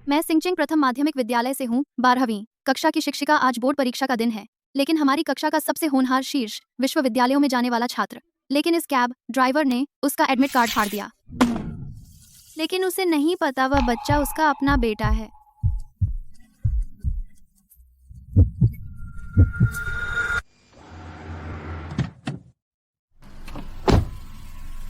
मैं सिंगचिंग प्रथम माध्यमिक विद्यालय से हूँ। 12वीं कक्षा की शिक्षिका। आज बोर्ड परीक्षा का दिन है, लेकिन हमारी कक्षा का सबसे होनहार शीर्ष विश्वविद्यालयों में जाने वाला छात्र, लेकिन इस कैब ड्राइवर ने उसका एडमिट कार्ड फाड़ दिया। लेकिन उसे नहीं पता वह बच्चा उसका अपना बेटा है।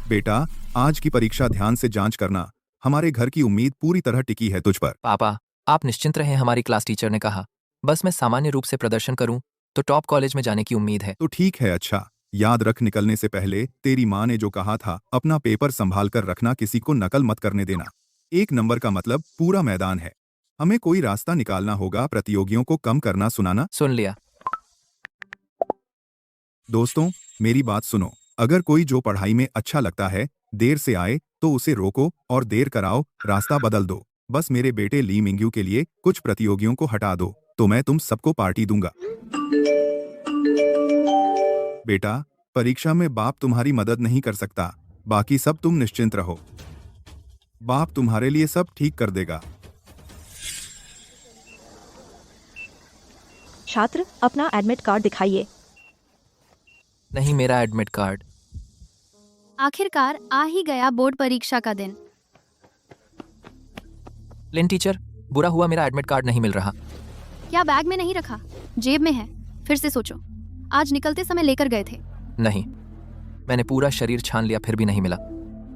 बेटा, आज की परीक्षा ध्यान से जांच करना। हमारे घर की उम्मीद पूरी तरह टिकी है तुझ पर। पापा, आप निश्चिंत रहें, हमारी क्लास टीचर ने कहा बस मैं सामान्य रूप से प्रदर्शन करूं तो टॉप कॉलेज में जाने की उम्मीद है। तो ठीक है। अच्छा, याद रख, निकलने से पहले तेरी माँ ने जो कहा था, अपना पेपर संभाल कर रखना, किसी को नकल मत करने देना। 1 नंबर का मतलब पूरा मैदान है। हमें कोई रास्ता निकालना होगा, प्रतियोगियों को कम करना। सुनाना? सुन लिया। दोस्तों, मेरी बात सुनो। अगर कोई जो पढ़ाई में अच्छा लगता है देर से आए तो उसे रोको, और देर कराओ रास्ता बदल दो। बस मेरे बेटे ली मिंग्यू के लिए कुछ प्रतियोगियों को हटा दो तो मैं तुम सबको पार्टी दूंगा। बेटा, परीक्षा में बाप तुम्हारी मदद नहीं कर सकता, बाकी सब तुम निश्चिंत रहो। बाप तुम्हारे लिए सब ठीक कर देगा। छात्र, अपना एडमिट कार्ड दिखाइए। नहीं, मेरा एडमिट कार्ड। आखिरकार आ ही गया बोर्ड परीक्षा का दिन। लिन टीचर, बुरा हुआ मेरा एडमिट कार्ड नहीं मिल रहा। क्या बैग में नहीं रखा? जेब में है। फिर से सोचो, आज निकलते समय लेकर गए थे। नहीं, मैंने पूरा शरीर छान लिया फिर भी नहीं मिला।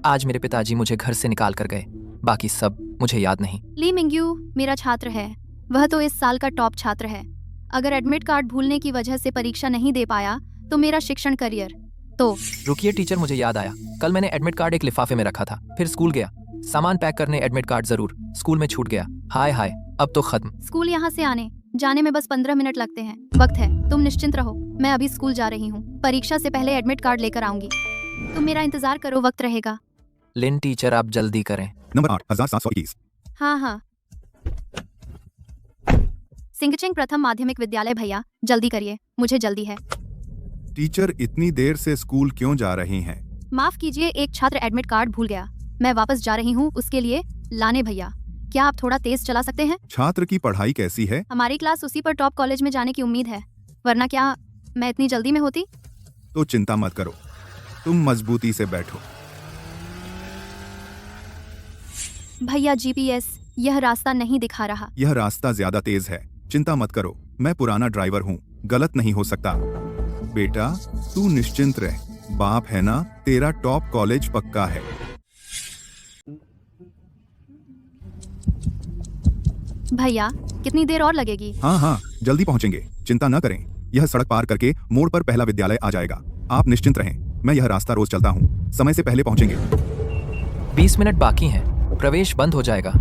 आज मेरे पिताजी मुझे घर से निकाल कर गए, बाकी सब मुझे याद नहीं। ली मिंग्यू मेरा छात्र है, वह तो इस साल का टॉप छात्र है। अगर एडमिट कार्ड भूलने की वजह से परीक्षा नहीं दे पाया तो मेरा शिक्षण करियर तो। रुकिए टीचर, मुझे याद आया, कल मैंने एडमिट कार्ड एक लिफाफे में रखा था, फिर स्कूल गया, सामान पैक करने एडमिट कार्ड जरूर स्कूल में छूट गया। हाय हाय, अब तो खत्म। स्कूल यहाँ से आने जाने में बस 15 मिनट लगते हैं। वक्त है, तुम निश्चिंत रहो, मैं अभी स्कूल जा रही हूँ। परीक्षा से पहले एडमिट कार्ड लेकर आऊंगी, तुम मेरा इंतजार करो, वक्त रहेगा। लिन टीचर, आप जल्दी करें। नंबर 8721। हाँ। सिंगचिंग प्रथम माध्यमिक विद्यालय। भैया जल्दी करिए, मुझे जल्दी है। टीचर, इतनी देर से स्कूल क्यों जा रही हैं? माफ कीजिए, एक छात्र एडमिट कार्ड भूल गया, मैं वापस जा रही हूँ उसके लिए लाने। भैया, क्या आप थोड़ा तेज चला सकते हैं? छात्र की पढ़ाई कैसी है? हमारी क्लास उसी पर टॉप कॉलेज में जाने की उम्मीद है, वरना क्या मैं इतनी जल्दी में होती। तो चिंता मत करो, तुम मजबूती से बैठो। भैया जीपीएस यह रास्ता नहीं दिखा रहा। यह रास्ता ज्यादा तेज है, चिंता मत करो, मैं पुराना ड्राइवर हूँ, गलत नहीं हो सकता। बेटा, तू निश्चिंत रह, बाप है ना, तेरा टॉप कॉलेज पक्का है। भैया कितनी देर और लगेगी? हाँ, जल्दी पहुँचेंगे, चिंता न करें। यह सड़क पार करके मोड़ पर पहला विद्यालय आ जाएगा। आप निश्चिंत रहें, मैं यह रास्ता रोज चलता हूँ, समय से पहले पहुँचेंगे। 20 मिनट बाकी हैं, प्रवेश बंद हो जाएगा।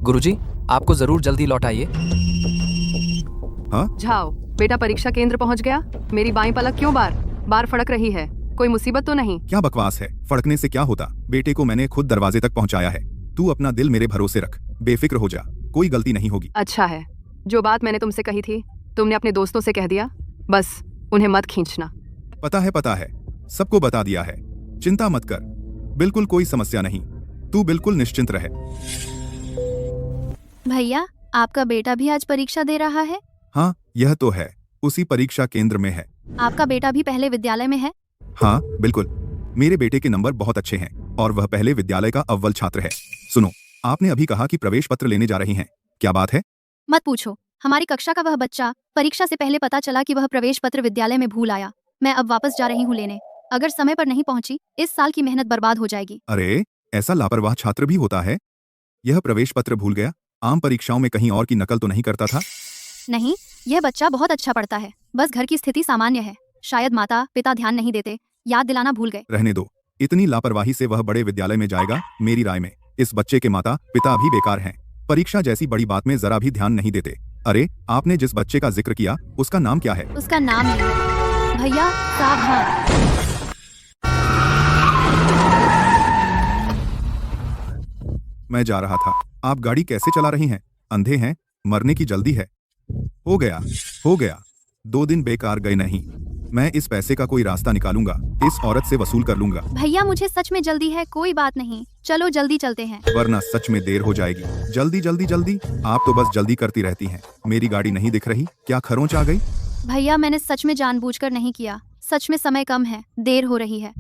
गुरुजी, आपको जरूर जल्दी लौट आइए। हाँ? जाओ बेटा, परीक्षा केंद्र पहुंच गया। मेरी बाईं पलक क्यों बार फड़क रही है? कोई मुसीबत तो नहीं? क्या बकवास है, फड़कने से क्या होता? बेटे को मैंने खुद दरवाजे तक पहुंचाया है। तू अपना दिल मेरे भरोसे रख, बेफिक्र हो जा, कोई गलती नहीं होगी। अच्छा है, जो बात मैंने तुमसे कही थी तुमने अपने दोस्तों से कह दिया, बस उन्हें मत खींचना। पता है, सबको बता दिया है, चिंता मत कर, बिल्कुल कोई समस्या नहीं, तू बिल्कुल निश्चिंत रहे। भैया, आपका बेटा भी आज परीक्षा दे रहा है? हाँ, यह तो है, उसी परीक्षा केंद्र में है। आपका बेटा भी पहले विद्यालय में है? हाँ बिल्कुल, मेरे बेटे के नंबर बहुत अच्छे हैं और वह पहले विद्यालय का अव्वल छात्र है। सुनो, आपने अभी कहा कि प्रवेश पत्र लेने जा रही हैं, क्या बात है? मत पूछो, हमारी कक्षा का वह बच्चा, परीक्षा से पहले पता चला कि वह प्रवेश पत्र विद्यालय में भूल आया। मैं अब वापस जा रही हूँ लेने, अगर समय पर नहीं पहुँची इस साल की मेहनत बर्बाद हो जाएगी। अरे, ऐसा लापरवाह छात्र भी होता है? यह प्रवेश पत्र भूल गया, आम परीक्षाओं में कहीं और की नकल तो नहीं करता था? नहीं, यह बच्चा बहुत अच्छा पढ़ता है, बस घर की स्थिति सामान्य है, शायद माता पिता ध्यान नहीं देते, याद दिलाना भूल गए। रहने दो, इतनी लापरवाही से वह बड़े विद्यालय में जाएगा? मेरी राय में इस बच्चे के माता पिता भी बेकार हैं, परीक्षा जैसी बड़ी बात में जरा भी ध्यान नहीं देते। अरे, आपने जिस बच्चे का जिक्र किया उसका नाम क्या है? उसका नाम नहीं है। भैया सावधान। मैं जा रहा था, आप गाड़ी कैसे चला रही हैं? अंधे हैं? मरने की जल्दी है? हो गया, 2 दिन बेकार गए नहीं। मैं इस पैसे का कोई रास्ता निकालूंगा, इस औरत से वसूल कर लूंगा, भैया मुझे सच में जल्दी है, कोई बात नहीं, चलो जल्दी चलते हैं। वरना सच में देर हो जाएगी। जल्दी जल्दी जल्दी, आप तो बस जल्दी करती रहती हैं। मेरी गाड़ी नहीं दिख रही, क्या खरोंच आ गई? भैया मैंने सच में जानबूझकर नहीं किया, सच में समय कम है, देर हो रही है।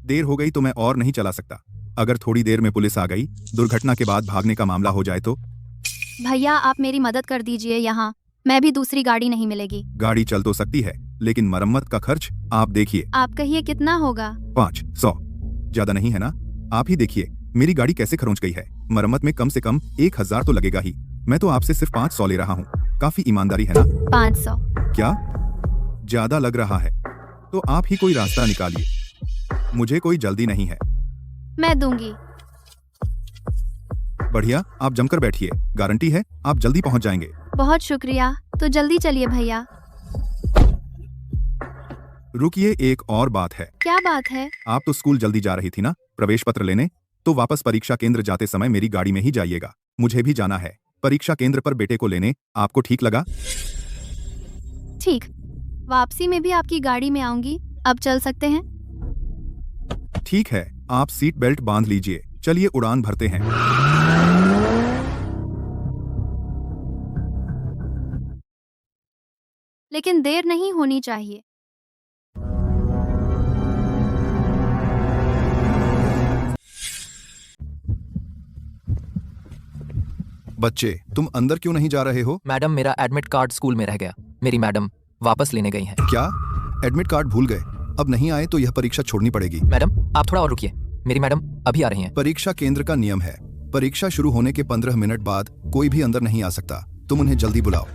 देर हो गई तो मैं और नहीं चला सकता। अगर थोड़ी देर में पुलिस आ गई, दुर्घटना के बाद भागने का मामला हो जाए तो? भैया आप मेरी मदद कर दीजिए, यहाँ मैं भी दूसरी गाड़ी नहीं मिलेगी। गाड़ी चल तो सकती है, लेकिन मरम्मत का खर्च आप देखिए। आप कहिए कितना होगा? 500 ज्यादा नहीं है ना? आप ही देखिए मेरी गाड़ी कैसे खरोंच गई है। मरम्मत में कम से कम 1000 तो लगेगा ही। मैं तो आपसे सिर्फ 500 ले रहा हूँ, काफी ईमानदारी है ना? 500। क्या ज्यादा लग रहा है? तो आप ही कोई रास्ता निकालिए, मुझे कोई जल्दी नहीं है। मैं दूंगी। बढ़िया, आप जमकर बैठिए, गारंटी है आप जल्दी पहुंच जाएंगे। बहुत शुक्रिया, तो जल्दी चलिए भैया। रुकिए, एक और बात है। क्या बात है? आप तो स्कूल जल्दी जा रही थी ना प्रवेश पत्र लेने, तो वापस परीक्षा केंद्र जाते समय मेरी गाड़ी में ही जाइएगा। मुझे भी जाना है परीक्षा केंद्र पर बेटे को लेने। आपको ठीक लगा? ठीक, वापसी में भी आपकी गाड़ी में आऊंगी। अब चल सकते हैं? ठीक है, आप सीट बेल्ट बांध लीजिए, चलिए उड़ान भरते हैं। लेकिन देर नहीं होनी चाहिए। बच्चे, तुम अंदर क्यों नहीं जा रहे हो? मैडम मेरा एडमिट कार्ड स्कूल में रह गया, मेरी मैडम वापस लेने गई हैं। क्या एडमिट कार्ड भूल गए? अब नहीं आए तो यह परीक्षा छोड़नी पड़ेगी। मैडम आप थोड़ा और रुकिए, मेरी मैडम अभी आ रही हैं। परीक्षा केंद्र का नियम है, परीक्षा शुरू होने के 15 मिनट बाद कोई भी अंदर नहीं आ सकता। तुम उन्हें जल्दी बुलाओ।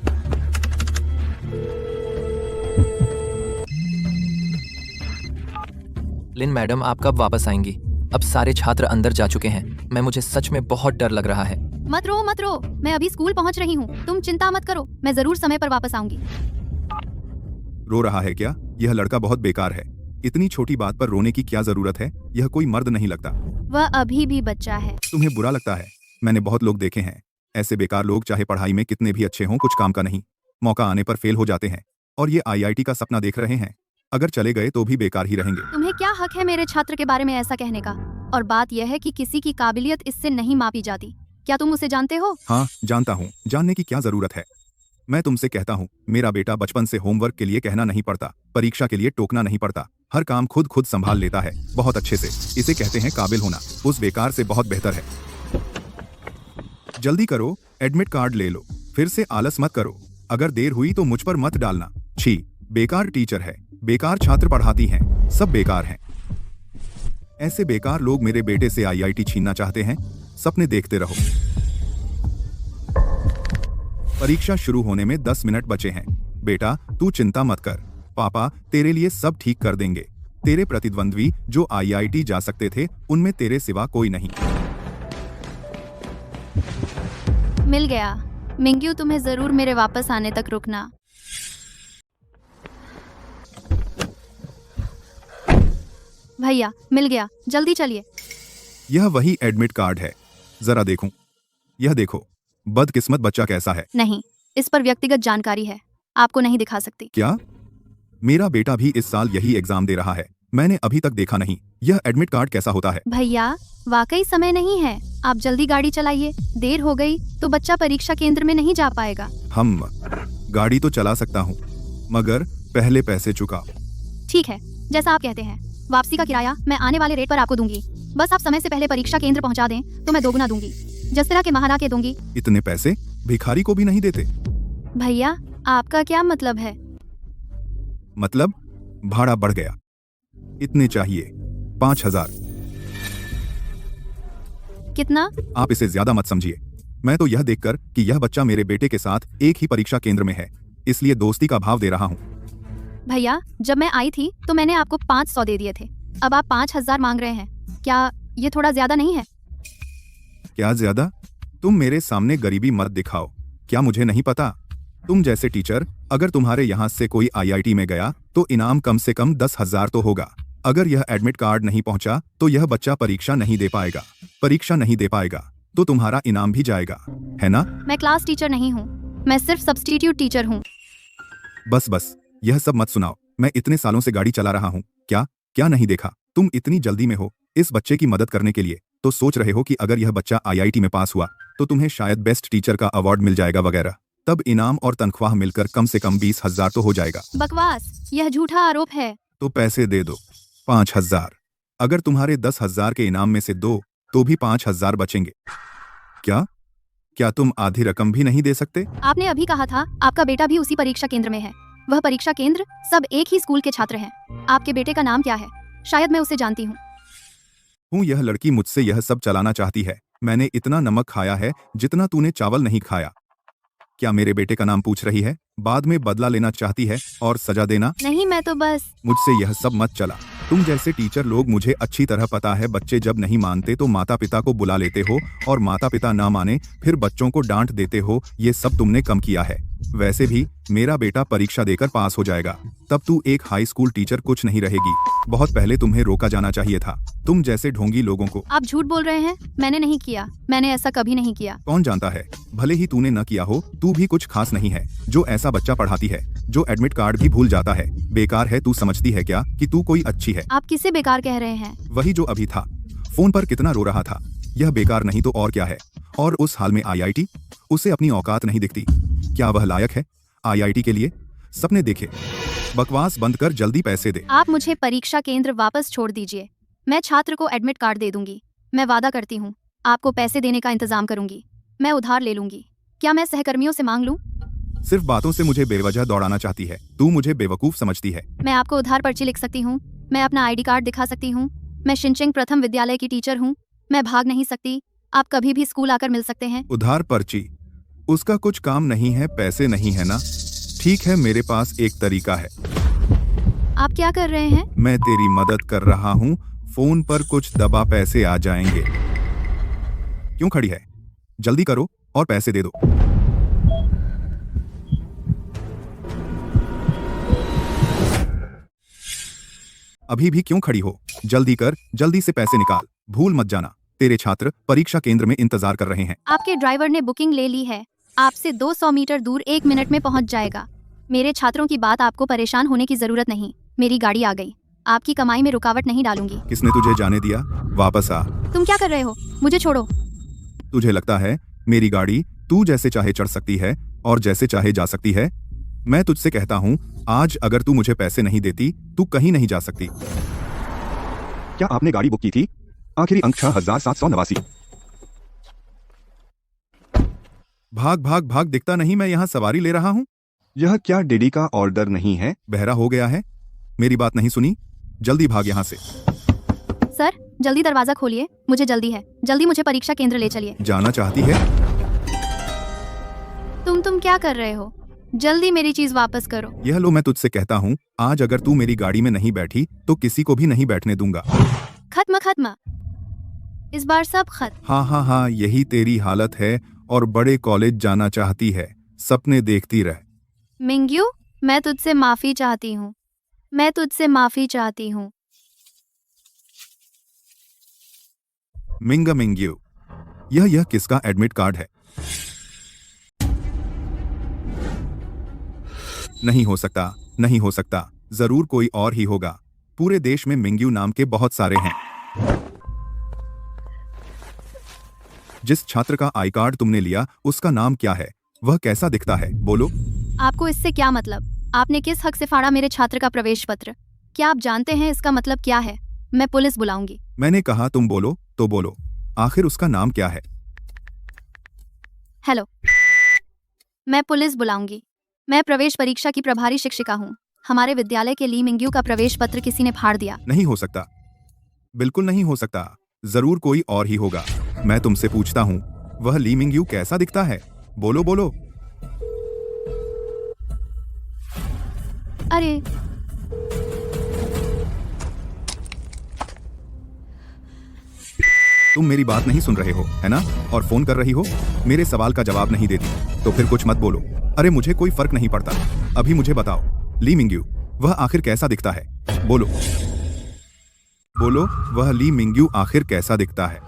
लिन मैडम आप कब वापस आएंगी? अब सारे छात्र अंदर जा चुके हैं, मुझे सच में बहुत डर लग रहा है। मत रो, मैं अभी स्कूल पहुंच रही हूँ, तुम चिंता मत करो, मैं जरूर समय पर वापस आऊंगी। रो रहा है क्या? यह लड़का बहुत बेकार है। इतनी छोटी बात पर रोने की क्या जरूरत है? यह कोई मर्द नहीं लगता। वह अभी भी बच्चा है। तुम्हें बुरा लगता है? मैंने बहुत लोग देखे हैं, ऐसे बेकार लोग चाहे पढ़ाई में कितने भी अच्छे हों, कुछ काम का नहीं, मौका आने पर फेल हो जाते हैं। और ये IIT का सपना देख रहे हैं, अगर चले गए तो भी बेकार ही रहेंगे। तुम्हें क्या हक है मेरे छात्र के बारे में ऐसा कहने का? और बात यह है कि किसी की काबिलियत इससे नहीं मापी जाती। क्या तुम उसे जानते हो? हाँ जानता हूँ, जानने की क्या जरूरत है। मैं तुमसे कहता हूँ, मेरा बेटा बचपन से होमवर्क के लिए कहना नहीं पड़ता, परीक्षा के लिए टोकना नहीं पड़ता, हर काम खुद संभाल लेता है बहुत अच्छे से। इसे कहते हैं काबिल होना। उस बेकार से बहुत बेहतर है। जल्दी करो, एडमिट कार्ड ले लो, फिर से आलस मत करो। अगर देर हुई तो मुझ पर मत डालना। छी, बेकार टीचर है, बेकार छात्र पढ़ाती हैं, सब बेकार हैं। ऐसे बेकार लोग मेरे बेटे से IIT छीनना चाहते हैं। सपने देखते रहो। परीक्षा शुरू होने में 10 मिनट बचे हैं। बेटा तू चिंता मत कर, पापा तेरे लिए सब ठीक कर देंगे। तेरे प्रतिद्वंद्वी जो IIT जा सकते थे, उनमें तेरे सिवा कोई नहीं। मिल गया। मिंग्यू तुम्हें जरूर मेरे वापस आने तक रुकना। भैया मिल गया, जल्दी चलिए। यह वही एडमिट कार्ड है, जरा देखूं। यह देखो, बदकिस्मत बच्चा कैसा है। नहीं, इस पर व्यक्तिगत जानकारी है, आपको नहीं दिखा सकती। क्या? मेरा बेटा भी इस साल यही एग्जाम दे रहा है, मैंने अभी तक देखा नहीं। यह एडमिट कार्ड कैसा होता है? भैया वाकई समय नहीं है, आप जल्दी गाड़ी चलाइए। देर हो गई तो बच्चा परीक्षा केंद्र में नहीं जा पाएगा। हम गाड़ी तो चला सकता हूँ, मगर पहले पैसे चुकाओ। ठीक है, जैसा आप कहते हैं। वापसी का किराया मैं आने वाले रेट पर आपको दूंगी। बस आप समय से पहले परीक्षा केंद्र पहुंचा दें तो मैं दोगुना दूंगी, जिस तरह के महाना के दूंगी। इतने पैसे भिखारी को भी नहीं देते। भैया आपका क्या मतलब है? मतलब भाड़ा बढ़ गया, इतने चाहिए 5000। कितना? आप इसे ज्यादा मत समझिए। मैं तो यह देखकर कि यह बच्चा मेरे बेटे के साथ एक ही परीक्षा केंद्र में है, इसलिए दोस्ती का भाव दे रहा हूँ। भैया जब मैं आई थी तो मैंने आपको 500 दे दिए थे, अब आप 5000 मांग रहे हैं। क्या ये थोड़ा ज्यादा नहीं है? क्या ज्यादा? तुम मेरे सामने गरीबी मत दिखाओ। क्या मुझे नहीं पता? तुम जैसे टीचर अगर तुम्हारे यहाँ से कोई IIT में गया तो इनाम कम से कम 10,000 तो होगा। अगर यह एडमिट कार्ड नहीं पहुंचा तो यह बच्चा परीक्षा नहीं दे पाएगा। परीक्षा नहीं दे पाएगा तो तुम्हारा इनाम भी जाएगा, है ना? मैं क्लास टीचर नहीं हूँ, मैं सिर्फ सब्स्टिट्यूट टीचर हूँ। बस यह सब मत सुनाओ, मैं इतने सालों से गाड़ी चला रहा हूँ, क्या नहीं देखा? तुम इतनी जल्दी में हो इस बच्चे की मदद करने के लिए, तो सोच रहे हो कि अगर यह बच्चा IIT में पास हुआ तो तुम्हें शायद बेस्ट टीचर का अवार्ड मिल जाएगा वगैरह। तब इनाम और तनख्वाह मिलकर कम से कम 20,000 तो हो जाएगा। बकवास, यह झूठा आरोप है। तो पैसे दे दो, 5,000। अगर तुम्हारे 10,000 के इनाम में से दो तो भी 5,000 बचेंगे। क्या तुम आधी रकम भी नहीं दे सकते? आपने अभी कहा था आपका बेटा भी उसी परीक्षा केंद्र में है। वह परीक्षा केंद्र सब एक ही स्कूल के छात्र हैं। आपके बेटे का नाम क्या है? शायद मैं उसे जानती हूँ। यह लड़की मुझसे यह सब चलाना चाहती है। मैंने इतना नमक खाया है जितना तूने चावल नहीं खाया। क्या मेरे बेटे का नाम पूछ रही है? बाद में बदला लेना चाहती है और सजा देना? नहीं, मैं तो बस। मुझसे यह सब मत चला। तुम जैसे टीचर लोग मुझे अच्छी तरह पता है, बच्चे जब नहीं मानते तो माता पिता को बुला लेते हो और माता पिता ना माने फिर बच्चों को डांट देते हो। ये सब तुमने कम किया है। वैसे भी मेरा बेटा परीक्षा देकर पास हो जाएगा, तब तू एक हाई स्कूल टीचर कुछ नहीं रहेगी। बहुत पहले तुम्हें रोका जाना चाहिए था, तुम जैसे ढोंगी लोगों को। आप झूठ बोल रहे हैं। मैंने नहीं किया, मैंने ऐसा कभी नहीं किया। कौन जानता है, भले ही तूने न किया हो, तू भी कुछ खास नहीं है जो ऐसा बच्चा पढ़ाती है जो एडमिट कार्ड भी भूल जाता है। बेकार है। तू समझती है क्या कि तू कोई अच्छी है? आप किसे बेकार कह रहे हैं? वही जो अभी था, फोन पर कितना रो रहा था। यह बेकार नहीं तो और क्या है? और उस हाल में IIT, उसे अपनी औकात नहीं दिखती। क्या वह लायक है IIT के लिए? सपने देखे। बकवास बंद कर, जल्दी पैसे दे। आप मुझे परीक्षा केंद्र वापस छोड़ दीजिए। मैं छात्र को एडमिट कार्ड दे दूंगी। मैं वादा करती हूँ आपको पैसे देने का इंतजाम करूंगी। मैं उधार ले लूंगी। क्या मैं सहकर्मियों से मांग लूं? सिर्फ बातों से मुझे बेवजह दौड़ाना चाहती है। तू मुझे बेवकूफ समझती है। मैं आपको उधार पर्ची लिख सकती हूँ। मैं अपना ID कार्ड दिखा सकती हूँ। मैं शिनचेंग प्रथम विद्यालय की टीचर हूँ। मैं भाग नहीं सकती। आप कभी भी स्कूल आकर मिल सकते हैं। उधार पर्ची? उसका कुछ काम नहीं है, पैसे नहीं है ना? ठीक है, मेरे पास एक तरीका है। आप क्या कर रहे हैं? मैं तेरी मदद कर रहा हूँ। फोन पर कुछ दबा, पैसे आ जाएंगे। क्यों खड़ी है? जल्दी करो और पैसे दे दो। अभी भी क्यों खड़ी हो? जल्दी कर, जल्दी से पैसे निकाल। भूल मत जाना, तेरे छात्र परीक्षा केंद्र में इंतजार कर रहे हैं। आपके ड्राइवर ने बुकिंग ले ली है। आपसे 200 मीटर दूर 1 मिनट में पहुंच जाएगा। मेरे छात्रों की बात आपको परेशान होने की जरूरत नहीं। मेरी गाड़ी आ गई। आपकी कमाई में रुकावट नहीं डालूंगी। किसने तुझे जाने दिया? वापस आ। तुम क्या कर रहे हो? मुझे छोड़ो। तुझे लगता है मेरी गाड़ी तू जैसे चाहे चढ़ सकती है और जैसे चाहे जा सकती है? मैं तुझसे कहता हूँ, आज अगर तू मुझे पैसे नहीं देती तू कहीं नहीं जा सकती। क्या आपने गाड़ी बुक की थी? आखिरी अंक 6,789। भाग भाग भाग, दिखता नहीं मैं यहाँ सवारी ले रहा हूँ। यह क्या डीडी का ऑर्डर नहीं है? बहरा हो गया है? मेरी बात नहीं सुनी? जल्दी भाग यहाँ से। सर, जल्दी दरवाजा खोलिए, मुझे जल्दी है। जल्दी मुझे परीक्षा केंद्र ले चलिए। जाना चाहती है? तुम क्या कर रहे हो? जल्दी मेरी चीज वापस करो। यह लो, मैं तुझसे कहता हूँ, आज अगर तू मेरी गाड़ी में नहीं बैठी तो किसी को भी नहीं बैठने दूंगा। खत्म। इस बार सब खत्म। हाँ, यही तेरी हालत है और बड़े कॉलेज जाना चाहती है, सपने देखती रह। मिंग्यू, मैं तुझसे माफी चाहती हूँ। मैं तुझसे माफी चाहती हूँ। मिंग्यू, यह किसका एडमिट कार्ड है? नहीं हो सकता, जरूर कोई और ही होगा। पूरे देश में मिंग्यू नाम के बहुत सारे हैं। जिस छात्र का आई कार्ड तुमने लिया उसका नाम क्या है? वह कैसा दिखता है? बोलो। आपको इससे क्या मतलब? आपने किस हक से फाड़ा मेरे छात्र का प्रवेश पत्र? क्या आप जानते हैं इसका मतलब क्या है? मैं पुलिस बुलाऊंगी। मैंने कहा तुम बोलो तो बोलो, आखिर उसका नाम क्या है? हेलो, मैं पुलिस बुलाऊंगी। मैं प्रवेश परीक्षा की प्रभारी शिक्षिका हूँ। हमारे विद्यालय के ली मिंग्यू का प्रवेश पत्र किसी ने फाड़ दिया। नहीं हो सकता, बिल्कुल नहीं हो सकता, जरूर कोई और ही होगा। मैं तुमसे पूछता हूँ, वह ली मिंग्यू कैसा दिखता है? बोलो। अरे, तुम मेरी बात नहीं सुन रहे हो, है ना? और फोन कर रही हो, मेरे सवाल का जवाब नहीं देती तो फिर कुछ मत बोलो। अरे मुझे कोई फर्क नहीं पड़ता। अभी मुझे बताओ, ली मिंग्यू वह आखिर कैसा दिखता है? बोलो, वह ली मिंग्यू आखिर कैसा दिखता है?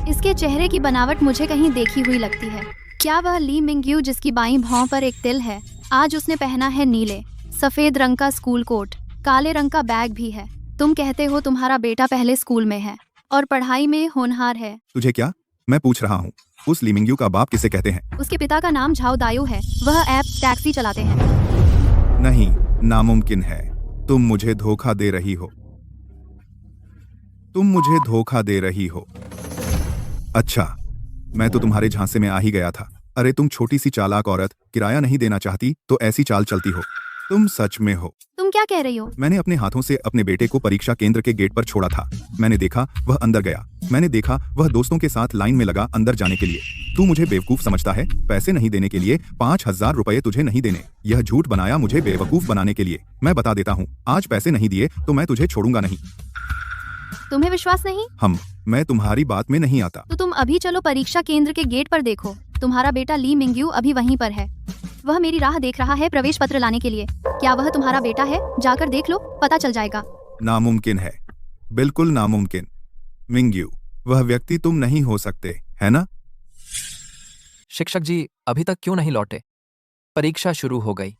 इसके चेहरे की बनावट मुझे कहीं देखी हुई लगती है। क्या वह ली मिंग्यू जिसकी बाईं भौं पर एक तिल है? आज उसने पहना है नीले सफेद रंग का स्कूल कोट, काले रंग का बैग भी है। तुम कहते हो तुम्हारा बेटा पहले स्कूल में है और पढ़ाई में होनहार है। तुझे क्या? मैं पूछ रहा हूँ, उस ली मिंग्यू का बाप किसे कहते हैं? उसके पिता का नाम झाओ दायू है। वह ऐप टैक्सी चलाते हैं। नहीं, नामुमकिन है। तुम मुझे धोखा दे रही हो। तुम मुझे धोखा दे रही हो। अच्छा, मैं तो तुम्हारे झांसे में आ ही गया था। अरे तुम छोटी सी चालाक औरत, किराया नहीं देना चाहती तो ऐसी चाल चलती हो। तुम सच में हो। तुम क्या कह रही हो? मैंने अपने हाथों से अपने बेटे को परीक्षा केंद्र के गेट पर छोड़ा था। मैंने देखा वह अंदर गया। मैंने देखा वह दोस्तों के साथ लाइन में लगा अंदर जाने के लिए। तू मुझे बेवकूफ समझता है? पैसे नहीं देने के लिए 5000 रुपए तुझे नहीं देने। यह झूठ बनाया मुझे बेवकूफ बनाने के लिए। मैं बता देता हूँ, आज पैसे नहीं दिए तो मैं तुझे छोड़ूंगा नहीं। तुम्हें विश्वास नहीं? मैं तुम्हारी बात में नहीं आता। तो तुम अभी चलो परीक्षा केंद्र के गेट पर देखो। तुम्हारा बेटा ली मिंग्यू अभी वहीं पर है। वह मेरी राह देख रहा है प्रवेश पत्र लाने के लिए। क्या वह तुम्हारा बेटा है? जाकर देख लो, पता चल जाएगा। नामुमकिन है, बिल्कुल नामुमकिन। मिंग्यू, वह व्यक्ति तुम नहीं हो सकते, है ना? शिक्षक जी अभी तक क्यों नहीं लौटे? परीक्षा शुरू हो गई।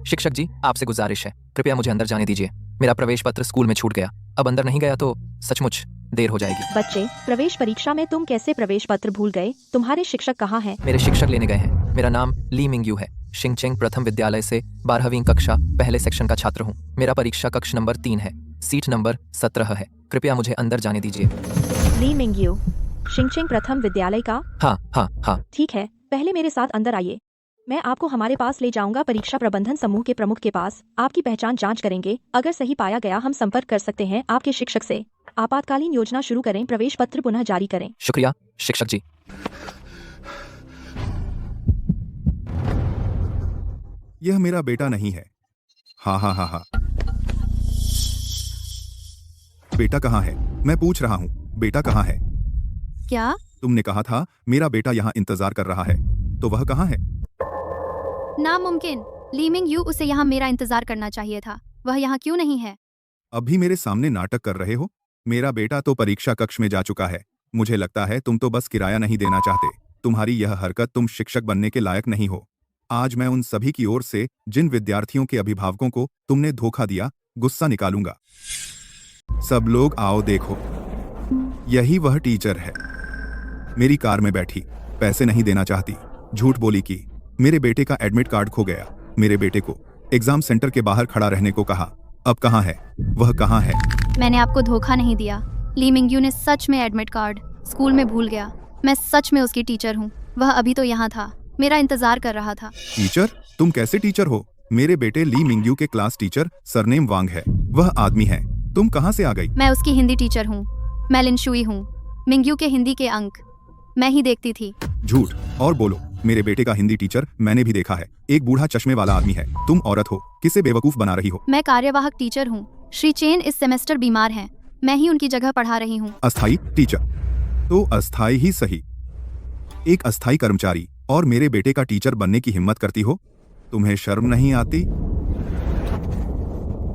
शिक्षक जी आपसे गुजारिश है, कृपया मुझे अंदर जाने दीजिए। मेरा प्रवेश पत्र स्कूल में छूट गया। अब अंदर नहीं गया तो सचमुच देर हो जाएगी। बच्चे, प्रवेश परीक्षा में तुम कैसे प्रवेश पत्र भूल गए? तुम्हारे शिक्षक कहाँ हैं? मेरे शिक्षक लेने गए हैं। मेरा नाम ली मिंग्यू है। शिंगचेंग प्रथम विद्यालय से 12वीं कक्षा पहले सेक्शन का छात्र हूँ। मेरा परीक्षा कक्ष नंबर 3 है, सीट नंबर 17 है। कृपया मुझे अंदर जाने दीजिए। ली मिंग्यू, शिंगचेंग प्रथम विद्यालय का? हाँ। ठीक है, पहले मेरे साथ अंदर आइए। मैं आपको हमारे पास ले जाऊंगा, परीक्षा प्रबंधन समूह के प्रमुख के पास। आपकी पहचान जांच करेंगे। अगर सही पाया गया हम संपर्क कर सकते हैं आपके शिक्षक से। आपातकालीन योजना शुरू करें, प्रवेश पत्र पुनः जारी करें। शुक्रिया शिक्षक जी। यह मेरा बेटा नहीं है। हाँ। बेटा कहाँ है? मैं पूछ रहा हूँ, बेटा कहाँ है? क्या? तुमने कहा था मेरा बेटा यहाँ इंतजार कर रहा है, तो वह कहाँ है? नामुमकिन। ली मिंग्यू, उसे यहाँ मेरा इंतजार करना चाहिए था। वह यहाँ क्यों नहीं है? अभी मेरे सामने नाटक कर रहे हो? मेरा बेटा तो परीक्षा कक्ष में जा चुका है। मुझे लगता है तुम तो बस किराया नहीं देना चाहते। तुम्हारी यह हरकत, तुम शिक्षक बनने के लायक नहीं हो। आज मैं उन सभी की ओर से जिन विद्यार्थियों के अभिभावकों को तुमने धोखा दिया, गुस्सा निकालूंगा। सब लोग आओ देखो, यही वह टीचर है। मेरी कार में बैठी, पैसे नहीं देना चाहती, झूठ बोली कि मेरे बेटे का एडमिट कार्ड खो गया। मेरे बेटे को एग्जाम सेंटर के बाहर खड़ा रहने को कहा। अब कहाँ है वह? कहाँ है? मैंने आपको धोखा नहीं दिया। ली मिंग्यू ने सच में एडमिट कार्ड स्कूल में भूल गया। मैं सच में उसकी टीचर हूँ। वह अभी तो यहाँ था, मेरा इंतजार कर रहा था। टीचर? तुम कैसे टीचर हो? मेरे बेटे ली मिंग्यू के क्लास टीचर सरनेम वांग है। वह आदमी है। तुम कहाँ से आ गई? मैं उसकी हिंदी टीचर हूँ। मैं लिनशुई हूँ। मिंग्यू के हिंदी के अंक मैं ही देखती थी। झूठ। और बोलो, मेरे बेटे का हिंदी टीचर मैंने भी देखा है। एक बूढ़ा चश्मे वाला आदमी है। तुम औरत हो, किसे बेवकूफ बना रही हो? मैं कार्यवाहक टीचर हूँ। श्री चेन इस सेमेस्टर बीमार हैं। मैं ही उनकी जगह पढ़ा रही हूँ। अस्थाई टीचर? तो अस्थाई ही सही। एक अस्थाई कर्मचारी और मेरे बेटे का टीचर बनने की हिम्मत करती हो? तुम्हें शर्म नहीं आती?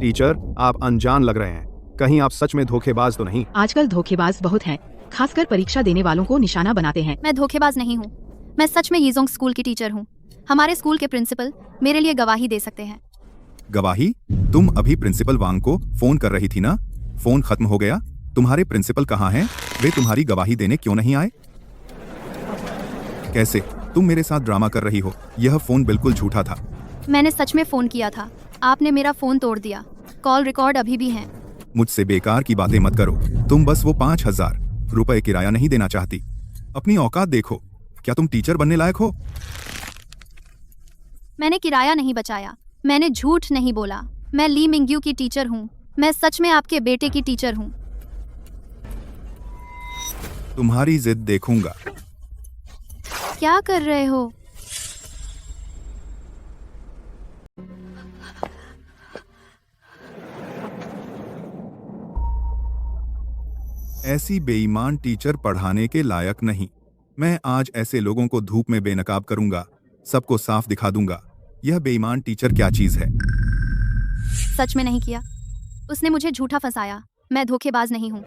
टीचर, आप अनजान लग रहे हैं। कहीं आप सच में धोखेबाज तो नहीं? आजकल धोखेबाज बहुत हैं, खासकर परीक्षा देने वालों को निशाना बनाते हैं। मैं धोखेबाज नहीं हूँ। मैं सच में यीजोंग स्कूल की टीचर हूँ। हमारे स्कूल के प्रिंसिपल मेरे लिए गवाही दे सकते हैं। गवाही? तुम अभी प्रिंसिपल वांग को फोन कर रही थी ना? फोन खत्म हो गया? तुम्हारे प्रिंसिपल कहाँ हैं? वे तुम्हारी गवाही देने क्यों नहीं आए? कैसे? तुम मेरे साथ ड्रामा कर रही हो। यह फोन बिल्कुल झूठा था। मैंने सच में फोन किया था। आपने मेरा फोन तोड़ दिया। कॉल रिकॉर्ड अभी भी हैं। मुझसे बेकार की बातें मत करो। तुम बस वो 5000 रुपए किराया नहीं देना चाहती। अपनी औकात देखो। क्या तुम टीचर बनने लायक हो? मैंने किराया नहीं बचाया। मैंने झूठ नहीं बोला। मैं ली मिंग्यू की टीचर हूँ। मैं सच में आपके बेटे की टीचर हूँ। तुम्हारी जिद देखूंगा। क्या कर रहे हो? ऐसी बेईमान टीचर पढ़ाने के लायक नहीं। मैं आज ऐसे लोगों को धूप में बेनकाब करूंगा। सबको साफ दिखा दूंगा यह बेईमान टीचर क्या चीज है। सच में नहीं किया। उसने मुझे झूठा फंसाया। मैं धोखेबाज नहीं हूँ।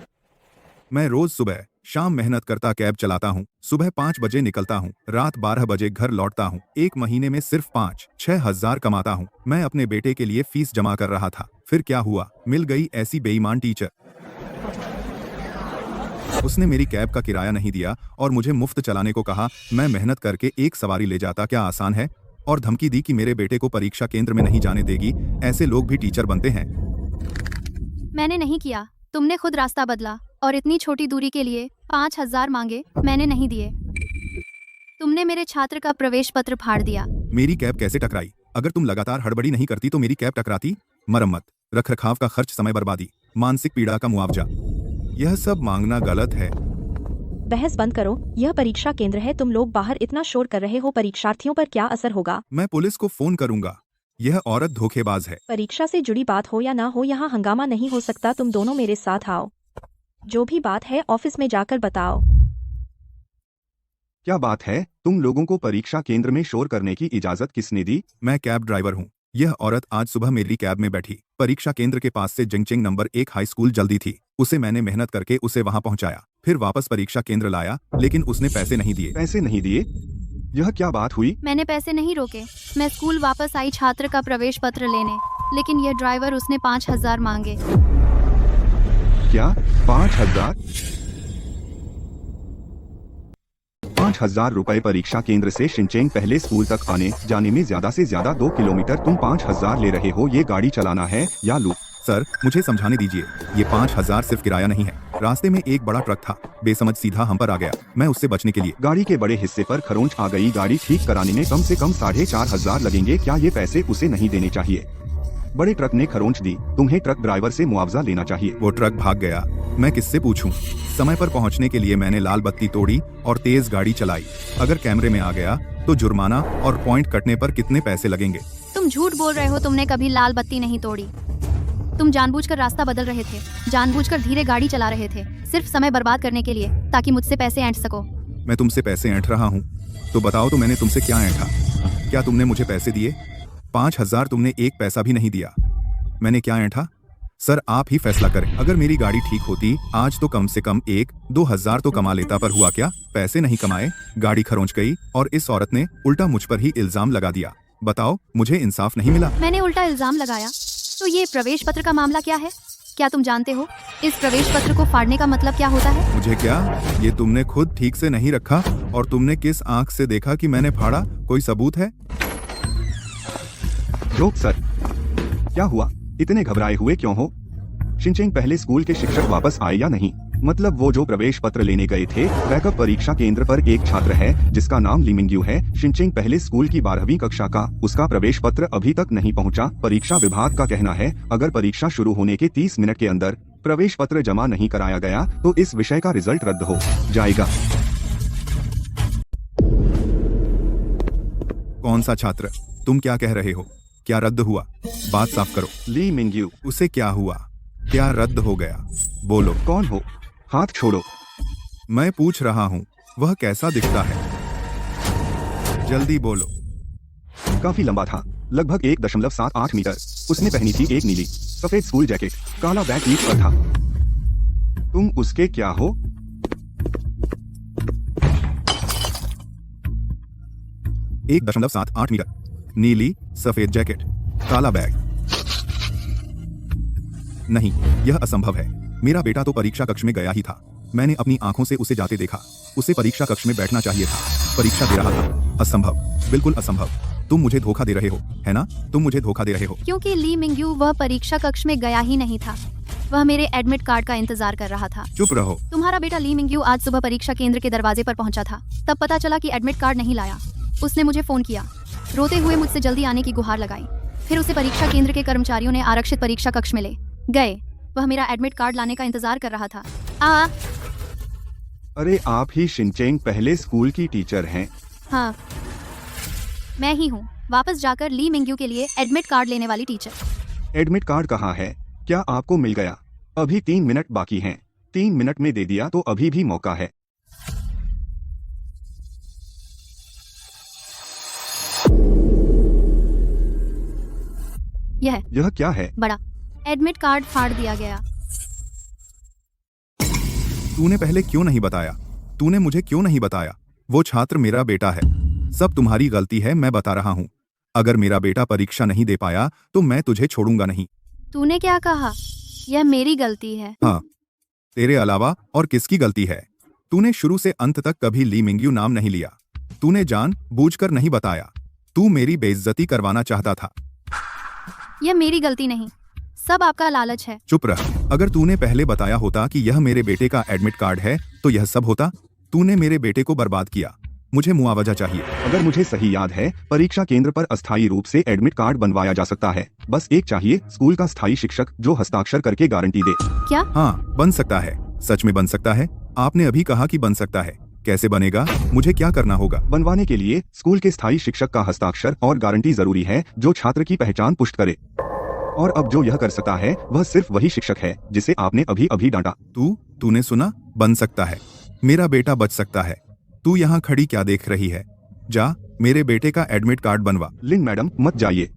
मैं रोज सुबह शाम मेहनत करता कैब चलाता हूँ। सुबह 5 बजे निकलता हूँ, रात 12 बजे घर लौटता हूँ। एक महीने में सिर्फ 5-6 हजार कमाता हूँ। मैं अपने बेटे के लिए फीस जमा कर रहा था। फिर क्या हुआ? मिल गई ऐसी बेईमान टीचर। उसने मेरी कैब का किराया नहीं दिया और मुझे मुफ्त चलाने को कहा। मैं मेहनत करके एक सवारी ले जाता, क्या आसान है? और धमकी दी कि मेरे बेटे को परीक्षा केंद्र में नहीं जाने देगी। ऐसे लोग भी टीचर बनते हैं। मैंने नहीं किया, तुमने खुद रास्ता बदला और इतनी छोटी दूरी के लिए 5,000 मांगे, मैंने नहीं दिए। तुमने मेरे छात्र का प्रवेश पत्र फाड़ दिया। मेरी कैब कैसे टकराई? अगर तुम लगातार हड़बड़ी नहीं करती तो मेरी कैब टकराती। मरम्मत, रखरखाव का खर्च, समय बर्बादी, मानसिक पीड़ा का मुआवजा, यह सब मांगना गलत है। बहस बंद करो, यह परीक्षा केंद्र है। तुम लोग बाहर इतना शोर कर रहे हो, परीक्षार्थियों पर क्या असर होगा? मैं पुलिस को फोन करूंगा। यह औरत धोखेबाज है। परीक्षा से जुड़ी बात हो या ना हो, यहाँ हंगामा नहीं हो सकता। तुम दोनों मेरे साथ आओ। जो भी बात है ऑफिस में जाकर बताओ। क्या बात है? तुम लोगों को परीक्षा केंद्र में शोर करने की इजाजत किसने दी? मैं कैब ड्राइवर हूँ। यह औरत आज सुबह मेरी कैब में बैठी। परीक्षा केंद्र के पास से जिंगचिंग नंबर 1 हाई स्कूल जल्दी थी। उसे मैंने मेहनत करके उसे वहां पहुंचाया, फिर वापस परीक्षा केंद्र लाया, लेकिन उसने पैसे नहीं दिए। पैसे नहीं दिए? यह क्या बात हुई? मैंने पैसे नहीं रोके। मैं स्कूल वापस आई छात्र का प्रवेश पत्र लेने, लेकिन यह ड्राइवर, उसने 5,000 मांगे। क्या 5,000? 5,000 रुपए परीक्षा केंद्र से शिनचेंग पहले स्कूल तक आने जाने में ज्यादा से ज्यादा 2 किलोमीटर तुम 5,000 ले रहे हो। ये गाड़ी चलाना है या लूट? सर, मुझे समझाने दीजिए। ये 5,000 सिर्फ किराया नहीं है। रास्ते में एक बड़ा ट्रक था, बेसमझ सीधा हम पर आ गया। मैं उससे बचने के लिए गाड़ी के बड़े हिस्से पर खरोंच आ गई। गाड़ी ठीक कराने में कम से कम 4,500 लगेंगे। क्या ये पैसे उसे नहीं देने चाहिए? बड़े ट्रक ने खरोंच दी, तुम्हें ट्रक ड्राइवर से मुआवजा लेना चाहिए। वो ट्रक भाग गया, मैं किससे पूछूं? समय पर पहुंचने के लिए मैंने लाल बत्ती तोड़ी और तेज गाड़ी चलाई। अगर कैमरे में आ गया तो जुर्माना और पॉइंट कटने पर कितने पैसे लगेंगे? तुम झूठ बोल रहे हो, तुमने कभी लाल बत्ती नहीं तोड़ी। तुम जानबूझकर रास्ता बदल रहे थे, जानबूझकर धीरे गाड़ी चला रहे थे, सिर्फ समय बर्बाद करने के लिए, ताकि मुझसे पैसे ऐंठ सको। मैं तुमसे पैसे ऐंठ रहा हूँ? तो बताओ तो मैंने तुमसे क्या ऐंठा? क्या तुमने मुझे पैसे दिए? 5,000 तुमने एक पैसा भी नहीं दिया। मैंने क्या ऐंठा? सर, आप ही फैसला करें। अगर मेरी गाड़ी ठीक होती आज तो कम से कम 1-2 हजार तो कमा लेता, पर हुआ क्या? पैसे नहीं कमाए, गाड़ी खरोंच गई और इस औरत ने उल्टा मुझ पर ही इल्जाम लगा दिया। बताओ, मुझे इंसाफ नहीं मिला? मैंने उल्टा इल्जाम लगाया? तो ये प्रवेश पत्र का मामला क्या है? क्या तुम जानते हो इस प्रवेश पत्र को फाड़ने का मतलब क्या होता है? मुझे क्या? ये तुमने खुद ठीक से नहीं रखा और तुमने किस आंख से देखा कि मैंने फाड़ा? कोई सबूत है? जोक सर, क्या हुआ? इतने घबराए हुए क्यों हो? शिनचेंग पहले स्कूल के शिक्षक वापस आए या नहीं? मतलब वो जो प्रवेश पत्र लेने गए थे। बैकअप परीक्षा केंद्र पर एक छात्र है जिसका नाम ली मिंगयू है, शिनचेंग पहले स्कूल की 12वीं कक्षा का। उसका प्रवेश पत्र अभी तक नहीं पहुंचा। परीक्षा विभाग का कहना है अगर परीक्षा शुरू होने के 30 मिनट के अंदर प्रवेश पत्र जमा नहीं कराया गया तो इस विषय का रिजल्ट रद्द हो जाएगा। कौन सा छात्र? तुम क्या कह रहे हो? क्या रद्द हुआ? बात साफ करो। ली मिंगयू। उसे क्या हुआ? क्या रद्द हो गया? बोलो। कौन हो? हाथ छोड़ो। मैं पूछ रहा हूँ, वह कैसा दिखता है? जल्दी बोलो। काफी लंबा था, लगभग 1.78 मीटर। उसने पहनी थी एक नीली सफेद स्कूल जैकेट, काला बैग पीठ पर था। तुम उसके क्या हो? एक 1.78 मीटर, नीली सफेद जैकेट, काला बैग। नहीं, यह असंभव है। मेरा बेटा तो परीक्षा कक्ष में गया ही था। मैंने अपनी आंखों से उसे जाते देखा। उसे परीक्षा कक्ष में बैठना चाहिए था, परीक्षा दे रहा था। असंभव, बिल्कुल असंभव। तुम मुझे धोखा दे रहे हो, है ना? तुम मुझे धोखा दे रहे हो। क्योंकि ली मिंगयू वह परीक्षा कक्ष में गया ही नहीं था, वह मेरे एडमिट कार्ड का इंतजार कर रहा था। चुप रहो। तुम्हारा बेटा ली मिंगयू आज सुबह परीक्षा केंद्र के दरवाजे पर पहुंचा था। तब पता चला कि एडमिट कार्ड नहीं लाया। उसने मुझे फोन किया, रोते हुए मुझसे जल्दी आने की गुहार लगाई। फिर उसे परीक्षा केंद्र के कर्मचारियों ने आरक्षित परीक्षा कक्ष में ले गए। वह मेरा एडमिट कार्ड लाने का इंतजार कर रहा था। अरे आप ही शिनचेंग पहले स्कूल की टीचर हैं? हाँ, मैं ही हूँ, वापस जाकर ली मिंगयू के लिए एडमिट कार्ड लेने वाली टीचर। एडमिट कार्ड कहाँ है? क्या आपको मिल गया? अभी 3 मिनट बाकी हैं। 3 मिनट में दे दिया तो अभी भी मौका है। यह क्या है? बड़ा एडमिट कार्ड फाड़ दिया गया। तूने पहले क्यों नहीं बताया? तूने मुझे क्यों नहीं बताया? वो छात्र मेरा बेटा है। सब तुम्हारी गलती है, मैं बता रहा हूँ। अगर मेरा बेटा परीक्षा नहीं दे पाया तो मैं तुझे छोड़ूंगा नहीं। तूने क्या कहा? यह मेरी गलती है। हाँ, तेरे अलावा और किसकी गलती है? तूने शुरू से अंत तक कभी ली मिंग्यू नाम नहीं लिया। तूने जान बूझकर नहीं बताया। तू मेरी बेइज्जती करवाना चाहता था। यह मेरी गलती नहीं, सब आपका लालच है। चुप रह। अगर तूने पहले बताया होता कि यह मेरे बेटे का एडमिट कार्ड है तो यह सब होता। तूने मेरे बेटे को बर्बाद किया। मुझे मुआवजा चाहिए। अगर मुझे सही याद है, परीक्षा केंद्र पर अस्थायी रूप से एडमिट कार्ड बनवाया जा सकता है। बस एक चाहिए, स्कूल का स्थायी शिक्षक जो हस्ताक्षर करके गारंटी दे। क्या? हाँ, बन सकता है। सच में बन सकता है। आपने अभी कहा कि बन सकता है। कैसे बनेगा? मुझे क्या करना होगा? बनवाने के लिए स्कूल के स्थायी शिक्षक का हस्ताक्षर और गारंटी जरूरी है जो छात्र की पहचान पुष्ट करे। और अब जो यह कर सकता है वह सिर्फ वही शिक्षक है जिसे आपने अभी अभी डांटा। तूने सुना? बन सकता है। मेरा बेटा बच सकता है। तू यहाँ खड़ी क्या देख रही है? जा, मेरे बेटे का एडमिट कार्ड बनवा। लिन मैडम, मत जाइए।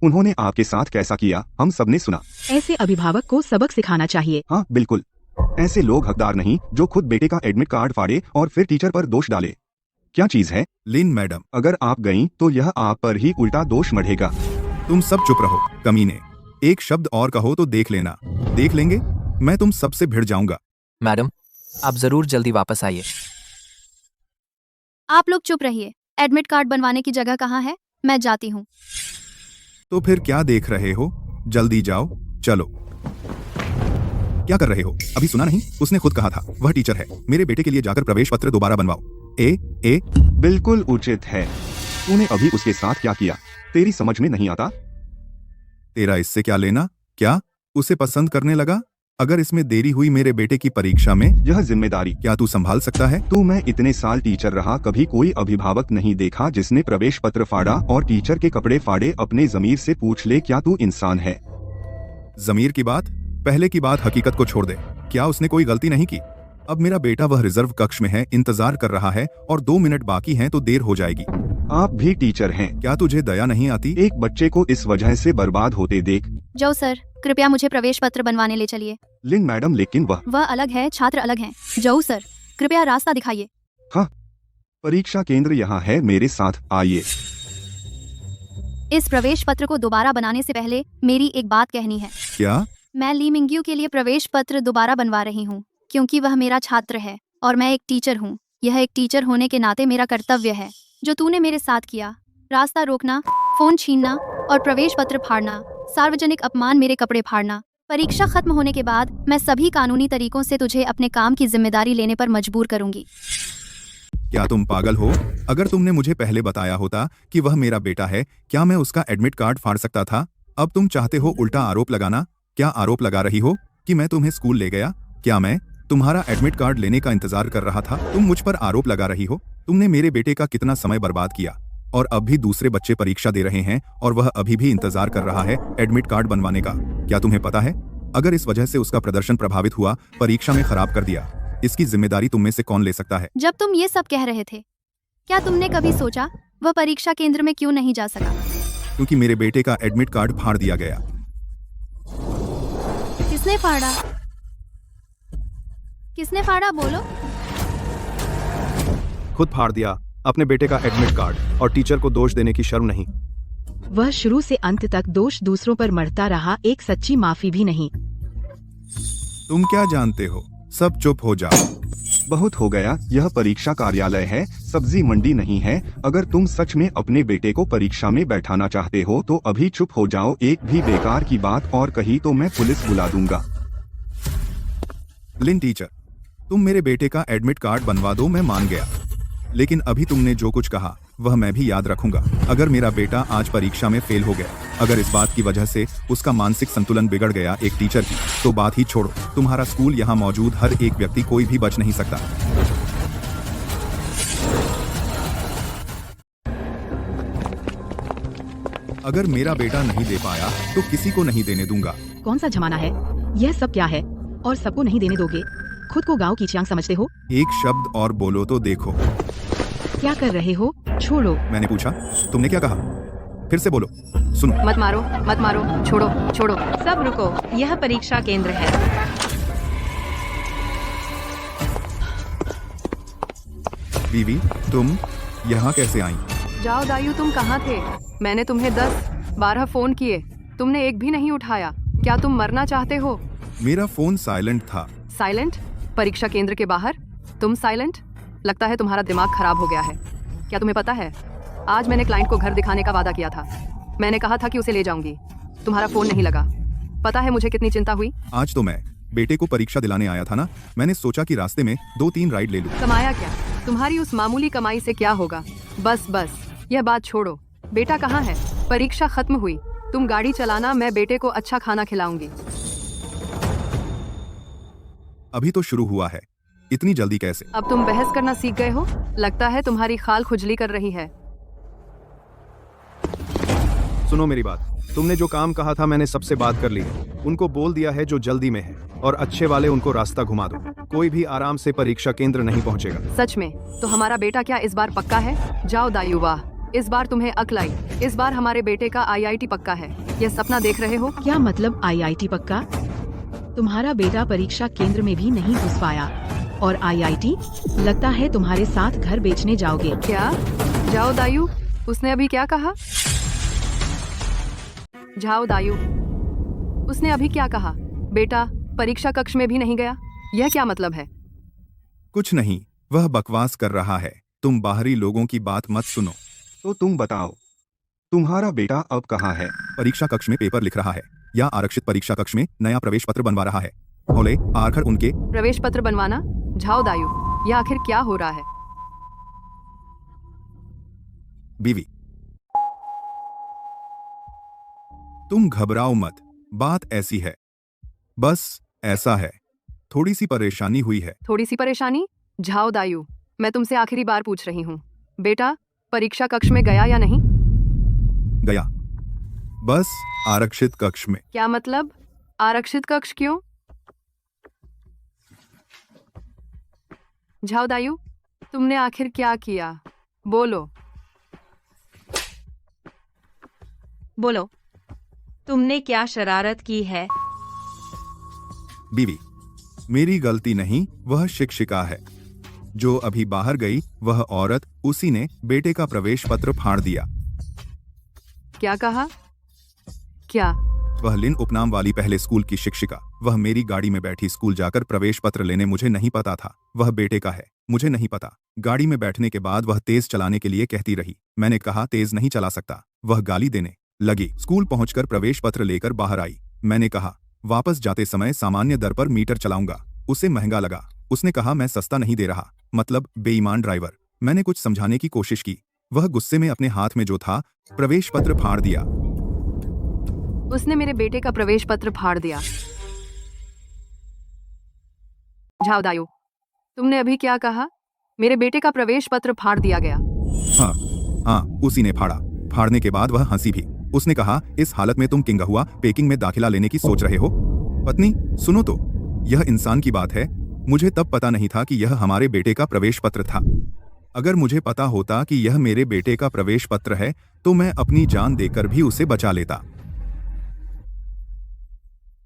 उन्होंने आपके साथ कैसा किया हम सबने सुना। ऐसे अभिभावक को सबक सिखाना चाहिए। हाँ बिल्कुल, ऐसे लोग हकदार नहीं जो खुद बेटे का एडमिट कार्ड फाड़े और फिर टीचर पर दोष डाले। क्या चीज है? लिन मैडम, अगर आप गईं तो यह आप पर ही उल्टा दोष मढ़ेगा। तुम सब चुप रहो, कमीने। एक शब्द और कहो तो देख लेना। देख लेंगे, मैं तुम सबसे भिड़ जाऊंगा। मैडम, आप जरूर जल्दी वापस आइए। आप लोग चुप रहिए। एडमिट कार्ड बनवाने की जगह कहाँ है? मैं जाती हूँ। तो फिर क्या देख रहे हो? जल्दी जाओ, चलो। क्या कर रहे हो? अभी सुना नहीं? उसने खुद कहा था, वह टीचर है। मेरे बेटे के लिए जाकर प्रवेश पत्र दोबारा बनवाओ। ए बिल्कुल उचित है। तूने अभी उसके साथ क्या किया? तेरी समझ में नहीं आता? तेरा इससे क्या लेना? क्या उसे पसंद करने लगा? अगर इसमें देरी हुई मेरे बेटे की परीक्षा में, यह जिम्मेदारी क्या तू संभाल सकता है? मैं इतने साल टीचर रहा, कभी कोई अभिभावक नहीं देखा जिसने प्रवेश पत्र फाड़ा और टीचर के कपड़े फाड़े। अपने जमीर से पूछ ले, क्या तू इंसान है? जमीर की बात, पहले की बात, हकीकत को छोड़ दे। क्या उसने कोई गलती नहीं की? अब मेरा बेटा वह रिजर्व कक्ष में है, इंतजार कर रहा है और 2 मिनट बाकी हैं तो देर हो जाएगी। आप भी टीचर हैं। क्या तुझे दया नहीं आती? एक बच्चे को इस वजह से बर्बाद होते देख। जाओ सर, कृपया मुझे प्रवेश पत्र बनवाने ले चलिए। लिन मैडम, लेकिन वह अलग है, छात्र अलग हैं। जाओ सर, कृपया रास्ता दिखाइए। हाँ, परीक्षा केंद्र यहाँ है, मेरे साथ आइए। इस प्रवेश पत्र को दोबारा बनाने से पहले मेरी एक बात कहनी है। क्या? मैं ली मिंग्यू के लिए प्रवेश पत्र दोबारा बनवा रही हूँ क्योंकि वह मेरा छात्र है और मैं एक टीचर हूँ। यह एक टीचर होने के नाते मेरा कर्तव्य है। जो तूने मेरे साथ किया, रास्ता रोकना, फोन छीनना और प्रवेश पत्र फाड़ना, सार्वजनिक अपमान, मेरे कपड़े फाड़ना, परीक्षा खत्म होने के बाद मैं सभी कानूनी तरीकों से तुझे अपने काम की जिम्मेदारी लेने पर मजबूर करूंगी। क्या तुम पागल हो? अगर तुमने मुझे पहले बताया होता कि वह मेरा बेटा है, क्या मैं उसका एडमिट कार्ड फाड़ सकता था? अब तुम चाहते हो उल्टा आरोप लगाना। क्या आरोप लगा रही हो कि मैं तुम्हें स्कूल ले गया? क्या मैं तुम्हारा एडमिट कार्ड लेने का इंतजार कर रहा था? तुम मुझ पर आरोप लगा रही हो। तुमने मेरे बेटे का कितना समय बर्बाद किया और अब भी दूसरे बच्चे परीक्षा दे रहे हैं और वह अभी भी इंतजार कर रहा है एडमिट कार्ड बनवाने का। क्या तुम्हें पता है, अगर इस वजह से उसका प्रदर्शन प्रभावित हुआ, परीक्षा में खराब कर दिया, इसकी जिम्मेदारी तुम में से कौन ले सकता है? जब तुम ये सब कह रहे थे, क्या तुमने कभी सोचा वह परीक्षा केंद्र में क्यों नहीं जा सका? क्योंकि मेरे बेटे का एडमिट कार्ड फाड़ दिया गया। किसने फाड़ा? किसने फाड़ा? बोलो। खुद फाड़ दिया अपने बेटे का एडमिट कार्ड, और टीचर को दोष देने की शर्म नहीं। वह शुरू से अंत तक दोष दूसरों पर मढ़ता रहा, एक सच्ची माफी भी नहीं। तुम क्या जानते हो? सब चुप हो जाओ। बहुत हो गया, यह परीक्षा कार्यालय है, सब्जी मंडी नहीं है। अगर तुम सच में अपने बेटे को परीक्षा में बैठाना चाहते हो तो अभी चुप हो जाओ। एक भी बेकार की बात और कही तो मैं पुलिस बुला दूंगा। लिन टीचर, तुम मेरे बेटे का एडमिट कार्ड बनवा दो, मैं मान गया। लेकिन अभी तुमने जो कुछ कहा वह मैं भी याद रखूंगा। अगर मेरा बेटा आज परीक्षा में फेल हो गया, अगर इस बात की वजह से उसका मानसिक संतुलन बिगड़ गया एक टीचर की, तो बात ही छोड़ो। तुम्हारा स्कूल यहाँ मौजूद हर एक व्यक्ति, कोई भी बच नहीं सकता। अगर मेरा बेटा नहीं दे पाया तो किसी को नहीं देने दूंगा। कौन सा जमाना है? यह सब क्या है? और सबको नहीं देने दोगे? खुद को गांव की चांग समझते हो? एक शब्द और बोलो तो देखो। क्या कर रहे हो? छोड़ो। मैंने पूछा, तुमने क्या कहा? फिर से बोलो। सुनो। मत मारो, मत मारो, छोड़ो, छोड़ो। सब रुको, यह परीक्षा केंद्र है। बीवी, तुम यहाँ कैसे आई? जाओ दायू, तुम कहाँ थे? मैंने तुम्हें 10-12 फोन किए, तुमने एक भी नहीं उठाया। क्या तुम मरना चाहते हो? मेरा फोन साइलेंट था। साइलेंट? परीक्षा केंद्र के बाहर तुम साइलेंट? लगता है तुम्हारा दिमाग खराब हो गया है। क्या तुम्हें पता है, आज मैंने क्लाइंट को घर दिखाने का वादा किया था। मैंने कहा था कि उसे ले जाऊंगी, तुम्हारा फोन नहीं लगा। पता है मुझे कितनी चिंता हुई? आज तो मैं बेटे को परीक्षा दिलाने आया था ना, मैंने सोचा कि रास्ते में 2-3 राइड ले लूं। कमाया क्या? तुम्हारी उस मामूली कमाई से क्या होगा? बस यह बात छोड़ो। बेटा कहाँ है? परीक्षा खत्म हुई, तुम गाड़ी चलाना, मैं बेटे को अच्छा खाना खिलाऊंगी। अभी तो शुरू हुआ है, इतनी जल्दी कैसे? अब तुम बहस करना सीख गए हो? लगता है तुम्हारी खाल खुजली कर रही है। सुनो मेरी बात, तुमने जो काम कहा था मैंने सबसे बात कर ली है। उनको बोल दिया है जो जल्दी में है, और अच्छे वाले उनको रास्ता घुमा दो। कोई भी आराम से परीक्षा केंद्र नहीं पहुंचेगा। सच में? तो हमारा बेटा क्या इस बार पक्का है? जाओ दायु, वाह, इस बार तुम्हें अक्ल आई। इस बार हमारे बेटे का IIT पक्का है। यह सपना देख रहे हो? क्या मतलब IIT पक्का? तुम्हारा बेटा परीक्षा केंद्र में भी नहीं घुस पाया, और IIT? लगता है तुम्हारे साथ घर बेचने जाओगे। क्या? जाओ दायु, उसने अभी क्या कहा? जाओ दायु, उसने अभी क्या कहा? बेटा परीक्षा कक्ष में भी नहीं गया, यह क्या मतलब है? कुछ नहीं, वह बकवास कर रहा है। तुम बाहरी लोगों की बात मत सुनो। तो तुम बताओ, तुम्हारा बेटा अब कहाँ है? परीक्षा कक्ष में पेपर लिख रहा है, या आरक्षित परीक्षा कक्ष में नया प्रवेश पत्र बनवा रहा है। होले आखिर उनके प्रवेश पत्र बनवाना? जाओ दायु, यह आखिर क्या हो रहा है? बीवी, तुम घबराओ मत, बात ऐसी है, बस ऐसा है, थोड़ी सी परेशानी हुई है। थोड़ी सी परेशानी? जाओ दायु, मैं तुमसे आखिरी बार पूछ रही हूँ, बेटा परीक्षा कक्ष में गया या नहीं? गया, बस आरक्षित कक्ष में। क्या मतलब? आरक्षित कक्ष क्यों? जाओ दायु, तुमने आखिर क्या किया? बोलो। बोलो, तुमने क्या शरारत की है? बीवी, मेरी गलती नहीं, वह शिक्षिका है जो अभी बाहर गई। वह औरत, उसी ने बेटे का प्रवेश पत्र फाड़ दिया। क्या कहा? क्या? वह लिन उपनाम वाली पहले स्कूल की शिक्षिका, वह मेरी गाड़ी में बैठी स्कूल जाकर प्रवेश पत्र लेने। मुझे नहीं पता था वह बेटे का है, मुझे नहीं पता। गाड़ी में बैठने के बाद वह तेज चलाने के लिए कहती रही। मैंने कहा तेज नहीं चला सकता, वह गाली देने लगी। स्कूल पहुंचकर प्रवेश पत्र लेकर बाहर आई। मैंने कहा वापस जाते समय सामान्य दर पर मीटर चलाऊंगा। उसे महंगा लगा। उसने कहा मैं सस्ता नहीं दे रहा, मतलब बेईमान ड्राइवर। मैंने कुछ समझाने की कोशिश की, वह गुस्से में अपने हाथ में जो था प्रवेश पत्र फाड़ दिया। उसने मेरे बेटे का प्रवेश पत्र फाड़ दिया। जाओ दायु, तुमने अभी क्या कहा? मेरे बेटे का प्रवेश पत्र फाड़ दिया गया? हाँ, उसी ने फाड़ा। फाड़ने के बाद वह हंसी भी। उसने कहा इस हालत में तुम किंगहुआ पेकिंग में दाखिला लेने की सोच रहे हो? पत्नी सुनो तो, यह इंसान की बात है। मुझे तब पता नहीं था कि यह हमारे बेटे का प्रवेश पत्र था। अगर मुझे पता होता कि यह मेरे बेटे का प्रवेश पत्र है तो मैं अपनी जान देकर भी उसे बचा लेता।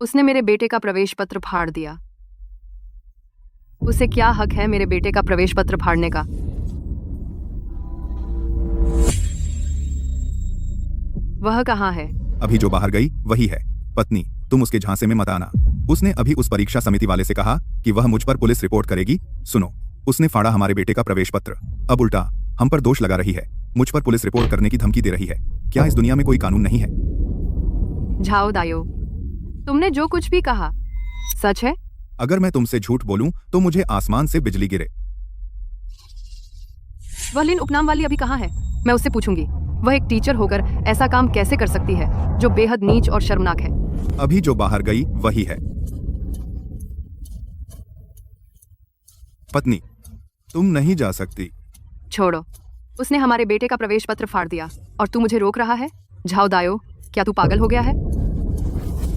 उसने मेरे बेटे का प्रवेश पत्र फाड़ दिया। उसे क्या हक है मेरे बेटे का प्रवेश पत्र फाड़ने का? वह कहाँ है? अभी जो बाहर गई वही है। पत्नी तुम उसके झांसे में मत आना। उसने अभी उस परीक्षा समिति वाले से कहा कि वह मुझ पर पुलिस रिपोर्ट करेगी। सुनो, उसने फाड़ा हमारे बेटे का प्रवेश पत्र, अब उल्टा हम पर दोष लगा रही है। मुझ पर पुलिस रिपोर्ट करने की धमकी दे रही है। क्या इस दुनिया में कोई कानून नहीं है? जाओ दायो, तुमने जो कुछ भी कहा सच है? अगर मैं तुमसे झूठ बोलूं तो मुझे आसमान से बिजली गिरे। वह लिन उपनाम वाली अभी कहाँ है? मैं उससे पूछूंगी। वह एक टीचर होकर ऐसा काम कैसे कर सकती है जो बेहद नीच और शर्मनाक है। अभी जो बाहर गई वही है। पत्नी तुम नहीं जा सकती। छोड़ो, उसने हमारे बेटे का प्रवेश पत्र फाड़ दिया और तू मुझे रोक रहा है? जाओ दायो, क्या तू पागल हो गया है?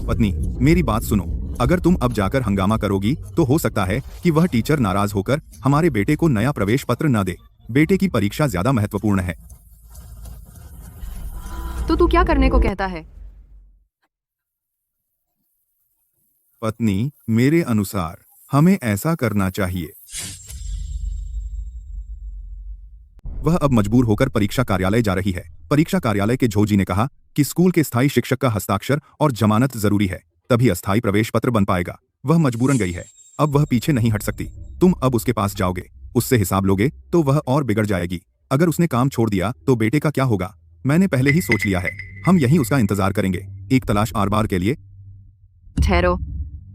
पत्नी मेरी बात सुनो, अगर तुम अब जाकर हंगामा करोगी तो हो सकता है कि वह टीचर नाराज होकर हमारे बेटे को नया प्रवेश पत्र न दे। बेटे की परीक्षा ज्यादा महत्वपूर्ण है। तो तू क्या करने को कहता है? पत्नी मेरे अनुसार हमें ऐसा करना चाहिए। वह अब मजबूर होकर परीक्षा कार्यालय जा रही है। परीक्षा कार्यालय के झोजी ने कहा कि स्कूल के स्थायी शिक्षक का हस्ताक्षर और जमानत जरूरी है, तभी अस्थायी प्रवेश पत्र बन पाएगा। वह मजबूरन गई है, अब वह पीछे नहीं हट सकती। तुम अब उसके पास जाओगे, उससे हिसाब लोगे तो वह और बिगड़ जाएगी। अगर उसने काम छोड़ दिया तो बेटे का क्या होगा? मैंने पहले ही सोच लिया है, हम यहीं उसका इंतजार करेंगे, एक तलाश आर बार के लिए। ठहरो,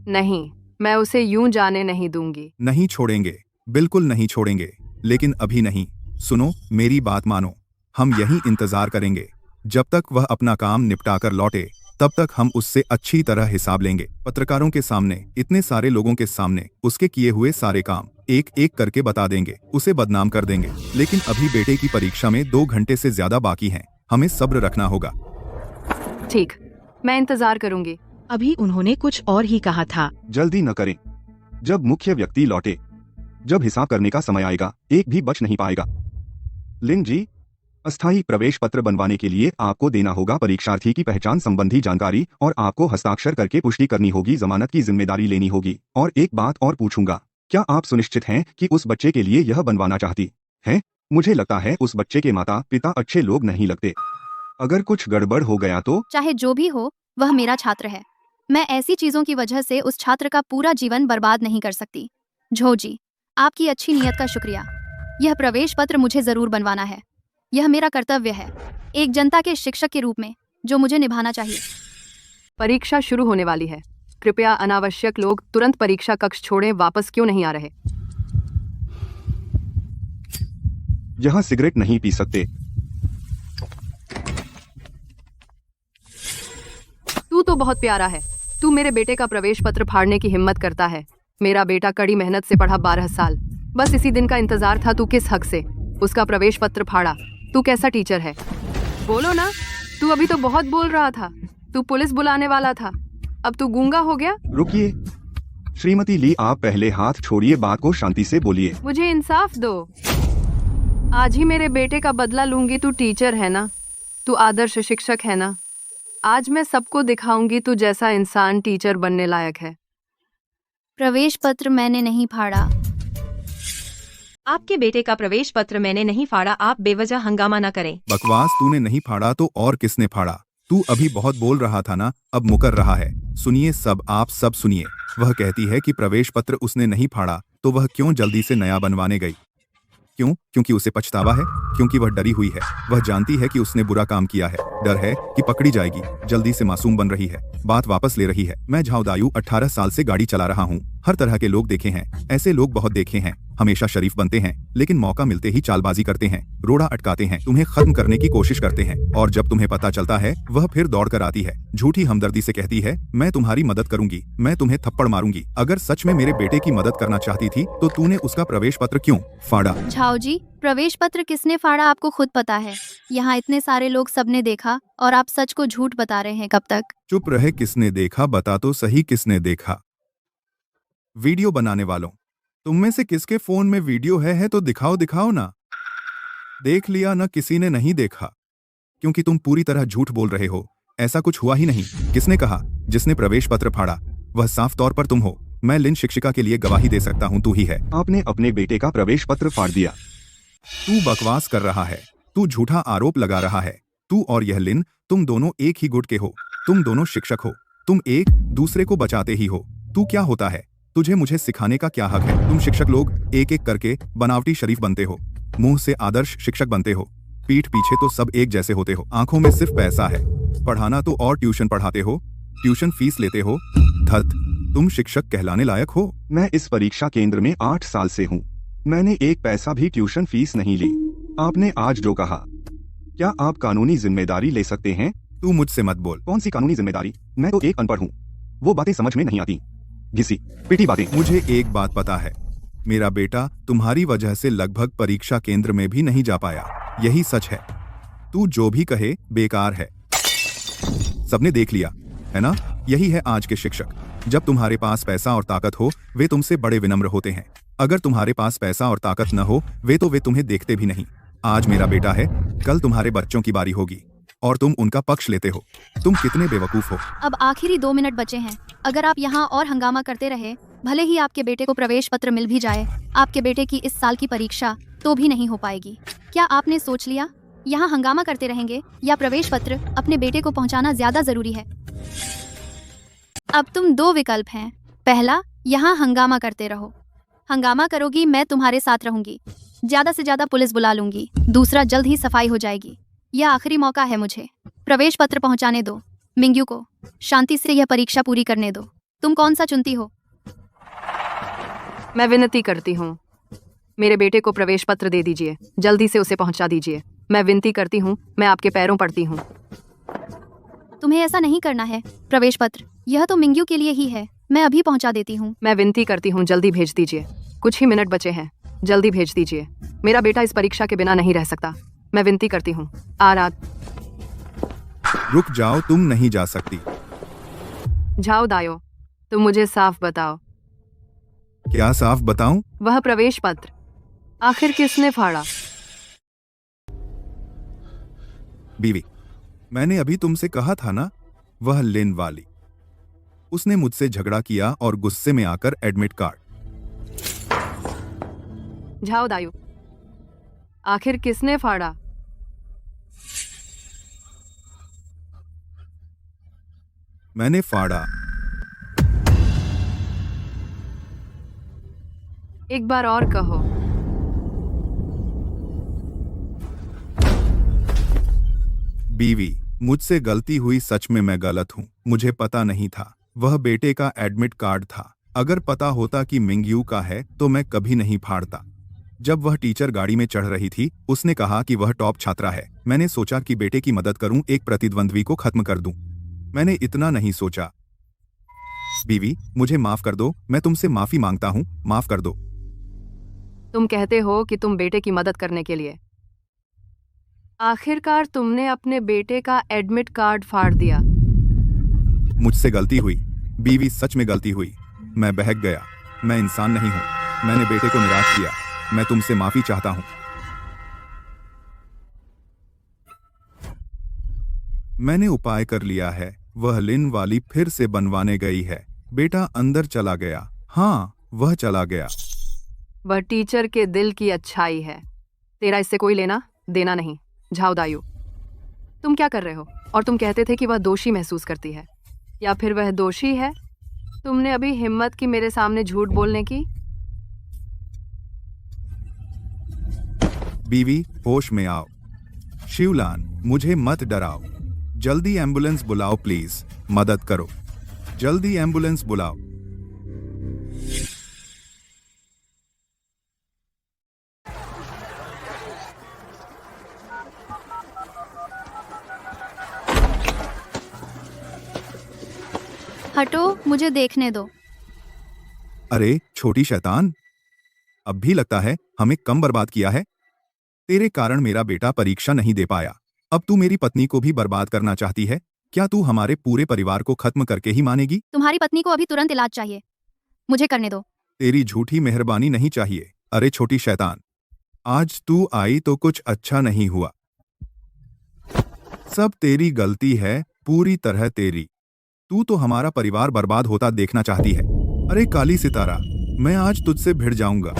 नहीं, मैं उसे यूं जाने नहीं दूंगी। नहीं छोड़ेंगे, बिल्कुल नहीं छोड़ेंगे, लेकिन अभी नहीं। सुनो, मेरी बात मानो, हम यहीं इंतजार करेंगे जब तक वह अपना काम निपटाकर लौटे, तब तक हम उससे अच्छी तरह हिसाब लेंगे। पत्रकारों के सामने, इतने सारे लोगों के सामने उसके किए हुए सारे काम एक एक करके बता देंगे, उसे बदनाम कर देंगे। लेकिन अभी बेटे की परीक्षा में 2 घंटे से ज्यादा बाकी हैं, हमें सब्र रखना होगा। ठीक, मैं इंतजार करूंगी। अभी उन्होंने कुछ और ही कहा था। जल्दी न करें, जब मुख्य व्यक्ति लौटे, जब हिसाब करने का समय आएगा, एक भी बच नहीं पाएगा। लिन जी, अस्थायी प्रवेश पत्र बनवाने के लिए आपको देना होगा परीक्षार्थी की पहचान संबंधी जानकारी और आपको हस्ताक्षर करके पुष्टि करनी होगी, जमानत की जिम्मेदारी लेनी होगी। और एक बात और पूछूंगा, क्या आप सुनिश्चित हैं कि उस बच्चे के लिए यह बनवाना चाहती हैं? मुझे लगता है उस बच्चे के माता पिता अच्छे लोग नहीं लगते। अगर कुछ गड़बड़ हो गया तो? चाहे जो भी हो, वह मेरा छात्र है। मैं ऐसी चीजों की वजह से उस छात्र का पूरा जीवन बर्बाद नहीं कर सकती। झोजी, आपकी अच्छी नीयत का शुक्रिया। यह प्रवेश पत्र मुझे जरूर बनवाना है, यह मेरा कर्तव्य है, एक जनता के शिक्षक के रूप में, जो मुझे निभाना चाहिए। परीक्षा शुरू होने वाली है, कृपया अनावश्यक लोग तुरंत परीक्षा कक्ष छोड़ें। वापस क्यों नहीं आ रहे? यहाँ सिगरेट नहीं पी सकते। तू तो बहुत प्यारा है, तू मेरे बेटे का प्रवेश पत्र फाड़ने की हिम्मत करता है। मेरा बेटा कड़ी मेहनत से पढ़ा 12 साल, बस इसी दिन का इंतजार था। तू किस हक से उसका प्रवेश पत्र फाड़ा? तू कैसा टीचर है? बोलो ना, तू अभी तो बहुत बोल रहा था, तू पुलिस बुलाने वाला था, अब तू गूंगा हो गया। रुकिए श्रीमती ली, आप पहले हाथ छोड़िए, बात को शांति से बोलिए। मुझे इंसाफ दो, आज ही मेरे बेटे का बदला लूंगी। तू टीचर है ना, तू आदर्श शिक्षक है ना, आज मैं सबको दिखाऊंगी तू जैसा इंसान टीचर बनने लायक है। प्रवेश पत्र मैंने नहीं फाड़ा। आपके बेटे का प्रवेश पत्र मैंने नहीं फाड़ा, आप बेवजह हंगामा न करें। बकवास, तूने नहीं फाड़ा तो और किसने फाड़ा? तू अभी बहुत बोल रहा था ना, अब मुकर रहा है। सुनिए सब, आप सब सुनिए। वह कहती है कि प्रवेश पत्र उसने नहीं फाड़ा, तो वह क्यों जल्दी से नया बनवाने गई? क्यों? क्योंकि उसे पछतावा है, क्योंकि वह डरी हुई है। वह जानती है कि उसने बुरा काम किया है, डर है कि पकड़ी जाएगी। जल्दी से मासूम बन रही है, बात वापस ले रही है। मैं झाउदायु 18 साल से गाड़ी चला रहा हूँ, हर तरह के लोग देखे हैं, ऐसे लोग बहुत देखे हैं। हमेशा शरीफ बनते हैं, लेकिन मौका मिलते ही चालबाजी करते हैं, रोड़ा अटकाते हैं, तुम्हें खत्म करने की कोशिश करते हैं। और जब तुम्हें पता चलता है, वह फिर दौड़ कर आती है, झूठी हमदर्दी से कहती है, मैं तुम्हारी मदद करूंगी, मैं तुम्हें थप्पड़ मारूंगी। अगर सच में मेरे बेटे की मदद करना चाहती थी तो तूने उसका प्रवेश पत्र क्यों फाड़ा? झाओ जी, प्रवेश पत्र किसने फाड़ा आपको खुद पता है। यहाँ इतने सारे लोग, सबने देखा, और आप सच को झूठ बता रहे हैं। कब तक चुप रहे, किसने देखा बता तो सही, किसने देखा? वीडियो बनाने वालों, तुम में से किसके फोन में वीडियो है तो दिखाओ, दिखाओ ना। देख लिया ना, किसी ने नहीं देखा, क्योंकि तुम पूरी तरह झूठ बोल रहे हो। ऐसा कुछ हुआ ही नहीं। किसने कहा? जिसने प्रवेश पत्र फाड़ा वह साफ तौर पर तुम हो। मैं लिन शिक्षिका के लिए गवाही दे सकता हूँ, तू ही है। आपने अपने बेटे का प्रवेश पत्र फाड़ दिया। तू बकवास कर रहा है, तू झूठा आरोप लगा रहा है। तू और यह लिन, तुम दोनों एक ही गुट के हो, तुम दोनों शिक्षक हो, तुम एक दूसरे को बचाते ही हो। तू क्या होता है? तुझे मुझे सिखाने का क्या हक है? तुम शिक्षक लोग एक एक करके बनावटी शरीफ बनते हो, मुंह से आदर्श शिक्षक बनते हो, पीठ पीछे तो सब एक जैसे होते हो। आंखों में सिर्फ पैसा है, पढ़ाना तो और ट्यूशन पढ़ाते हो, ट्यूशन फीस लेते हो। धत, तुम शिक्षक कहलाने लायक हो? मैं इस परीक्षा केंद्र में 8 साल से हूँ, मैंने एक पैसा भी ट्यूशन फीस नहीं ली। आपने आज जो कहा, क्या आप कानूनी जिम्मेदारी ले सकते हैं? तू मुझसे मत बोल। कौन सी कानूनी जिम्मेदारी? मैं तो एक अनपढ़ हूँ, वो बातें समझ में नहीं आती, घिसी पिटी बातें। मुझे एक बात पता है, मेरा बेटा तुम्हारी वजह से लगभग परीक्षा केंद्र में भी नहीं जा पाया। यही सच है, तू जो भी कहे बेकार है। सबने देख लिया है ना, यही है आज के शिक्षक। जब तुम्हारे पास पैसा और ताकत हो, वे तुमसे बड़े विनम्र होते हैं। अगर तुम्हारे पास पैसा और ताकत न हो, वे तुम्हें देखते भी नहीं। आज मेरा बेटा है, कल तुम्हारे बच्चों की बारी होगी, और तुम उनका पक्ष लेते हो। तुम कितने बेवकूफ हो। अब आखिरी 2 मिनट बचे हैं। अगर आप यहाँ और हंगामा करते रहे, भले ही आपके बेटे को प्रवेश पत्र मिल भी जाए, आपके बेटे की इस साल की परीक्षा तो भी नहीं हो पाएगी। क्या आपने सोच लिया? यहाँ हंगामा करते रहेंगे या प्रवेश पत्र अपने बेटे को पहुँचाना ज्यादा जरूरी है? अब तुम दो विकल्प हैं। पहला, यहाँ हंगामा करते रहो। हंगामा करोगी, मैं तुम्हारे साथ रहूंगी, ज्यादा से ज्यादा पुलिस बुला लूंगी। दूसरा, जल्द ही सफाई हो जाएगी। यह आखिरी मौका है, मुझे प्रवेश पत्र पहुंचाने दो। मिंग्यू को शांति से यह परीक्षा पूरी करने दो। तुम कौन सा चुनती हो? मैं विनती करती हूँ, मेरे बेटे को प्रवेश पत्र दे दीजिए, जल्दी से उसे पहुंचा दीजिए। मैं विनती करती हूँ, मैं आपके पैरों पड़ती हूँ। तुम्हें ऐसा नहीं करना है। प्रवेश पत्र यह तो मिंग्यू के लिए ही है, मैं अभी पहुंचा देती हूँ। मैं विनती करती हूँ, जल्दी भेज दीजिए। कुछ ही मिनट बचे हैं, जल्दी भेज दीजिए। मेरा बेटा इस परीक्षा के बिना नहीं रह सकता। मैं विनती करती हूँ। आराध। रुक जाओ, तुम नहीं जा सकती। जाओ दायो, तुम मुझे साफ बताओ। क्या साफ बताऊं? वह प्रवेश पत्र आखिर किसने फाड़ा? बीवी, मैंने अभी तुमसे कहा था ना, वह लिन वाली। उसने मुझसे झगड़ा किया और गुस्से में आकर एडमिट कार्ड। जाओ दायु, आखिर किसने फाड़ा? मैंने फाड़ा। एक बार और कहो। बीवी, मुझसे गलती हुई, सच में मैं गलत हूँ। मुझे पता नहीं था वह बेटे का एडमिट कार्ड था। अगर पता होता कि मिंग्यू का है तो मैं कभी नहीं फाड़ता। जब वह टीचर गाड़ी में चढ़ रही थी, उसने कहा कि वह टॉप छात्रा है। मैंने सोचा कि बेटे की मदद करूं, एक प्रतिद्वंद्वी को खत्म कर दूं। मैंने इतना नहीं सोचा। बीवी, मुझे माफ कर दो, मैं तुमसे माफी मांगता हूं, माफ कर दो। तुम कहते हो कि तुम बेटे की मदद करने के लिए, आखिरकार तुमने अपने बेटे का एडमिट कार्ड फाड़ दिया। मुझसे गलती हुई बीवी, सच में गलती हुई। मैं बहक गया। मैं इंसान नहीं हूं। मैंने बेटे को निराश किया। मैं तुमसे माफी चाहता हूं। मैंने उपाय कर लिया है। वह लिन वाली फिर से बनवाने गई है। बेटा अंदर चला गया। हाँ, वह चला गया। वह टीचर के दिल की अच्छाई है। तेरा इससे कोई लेना देना नहीं। झाओ दायु, तुम क्या कर रहे हो? और तुम कहते थे कि वह दोषी महसूस करती है, या फिर वह दोषी है? तुमने अभी हिम्मत की मेरे सामने झूठ बोलने की? बीवी, होश में आओ। शिवलान, मुझे मत डराओ। जल्दी एम्बुलेंस बुलाओ प्लीज। मदद करो, जल्दी एम्बुलेंस बुलाओ। हटो, मुझे देखने दो। अरे छोटी शैतान, अब भी लगता है हमें कम बर्बाद किया है। तेरे कारण मेरा बेटा परीक्षा नहीं दे पाया। अब तू मेरी पत्नी को भी बर्बाद करना चाहती है? क्या तू हमारे पूरे परिवार को खत्म करके ही मानेगी? तुम्हारी पत्नी को अभी तुरंत इलाज चाहिए, मुझे करने दो। तेरी झूठी मेहरबानी नहीं चाहिए। अरे छोटी शैतान, आज तू आई तो कुछ अच्छा नहीं हुआ। सब तेरी गलती है, पूरी तरह तेरी। तू तो हमारा परिवार बर्बाद होता देखना चाहती है। अरे काली सितारा, मैं आज तुझसे भिड़ जाऊंगा।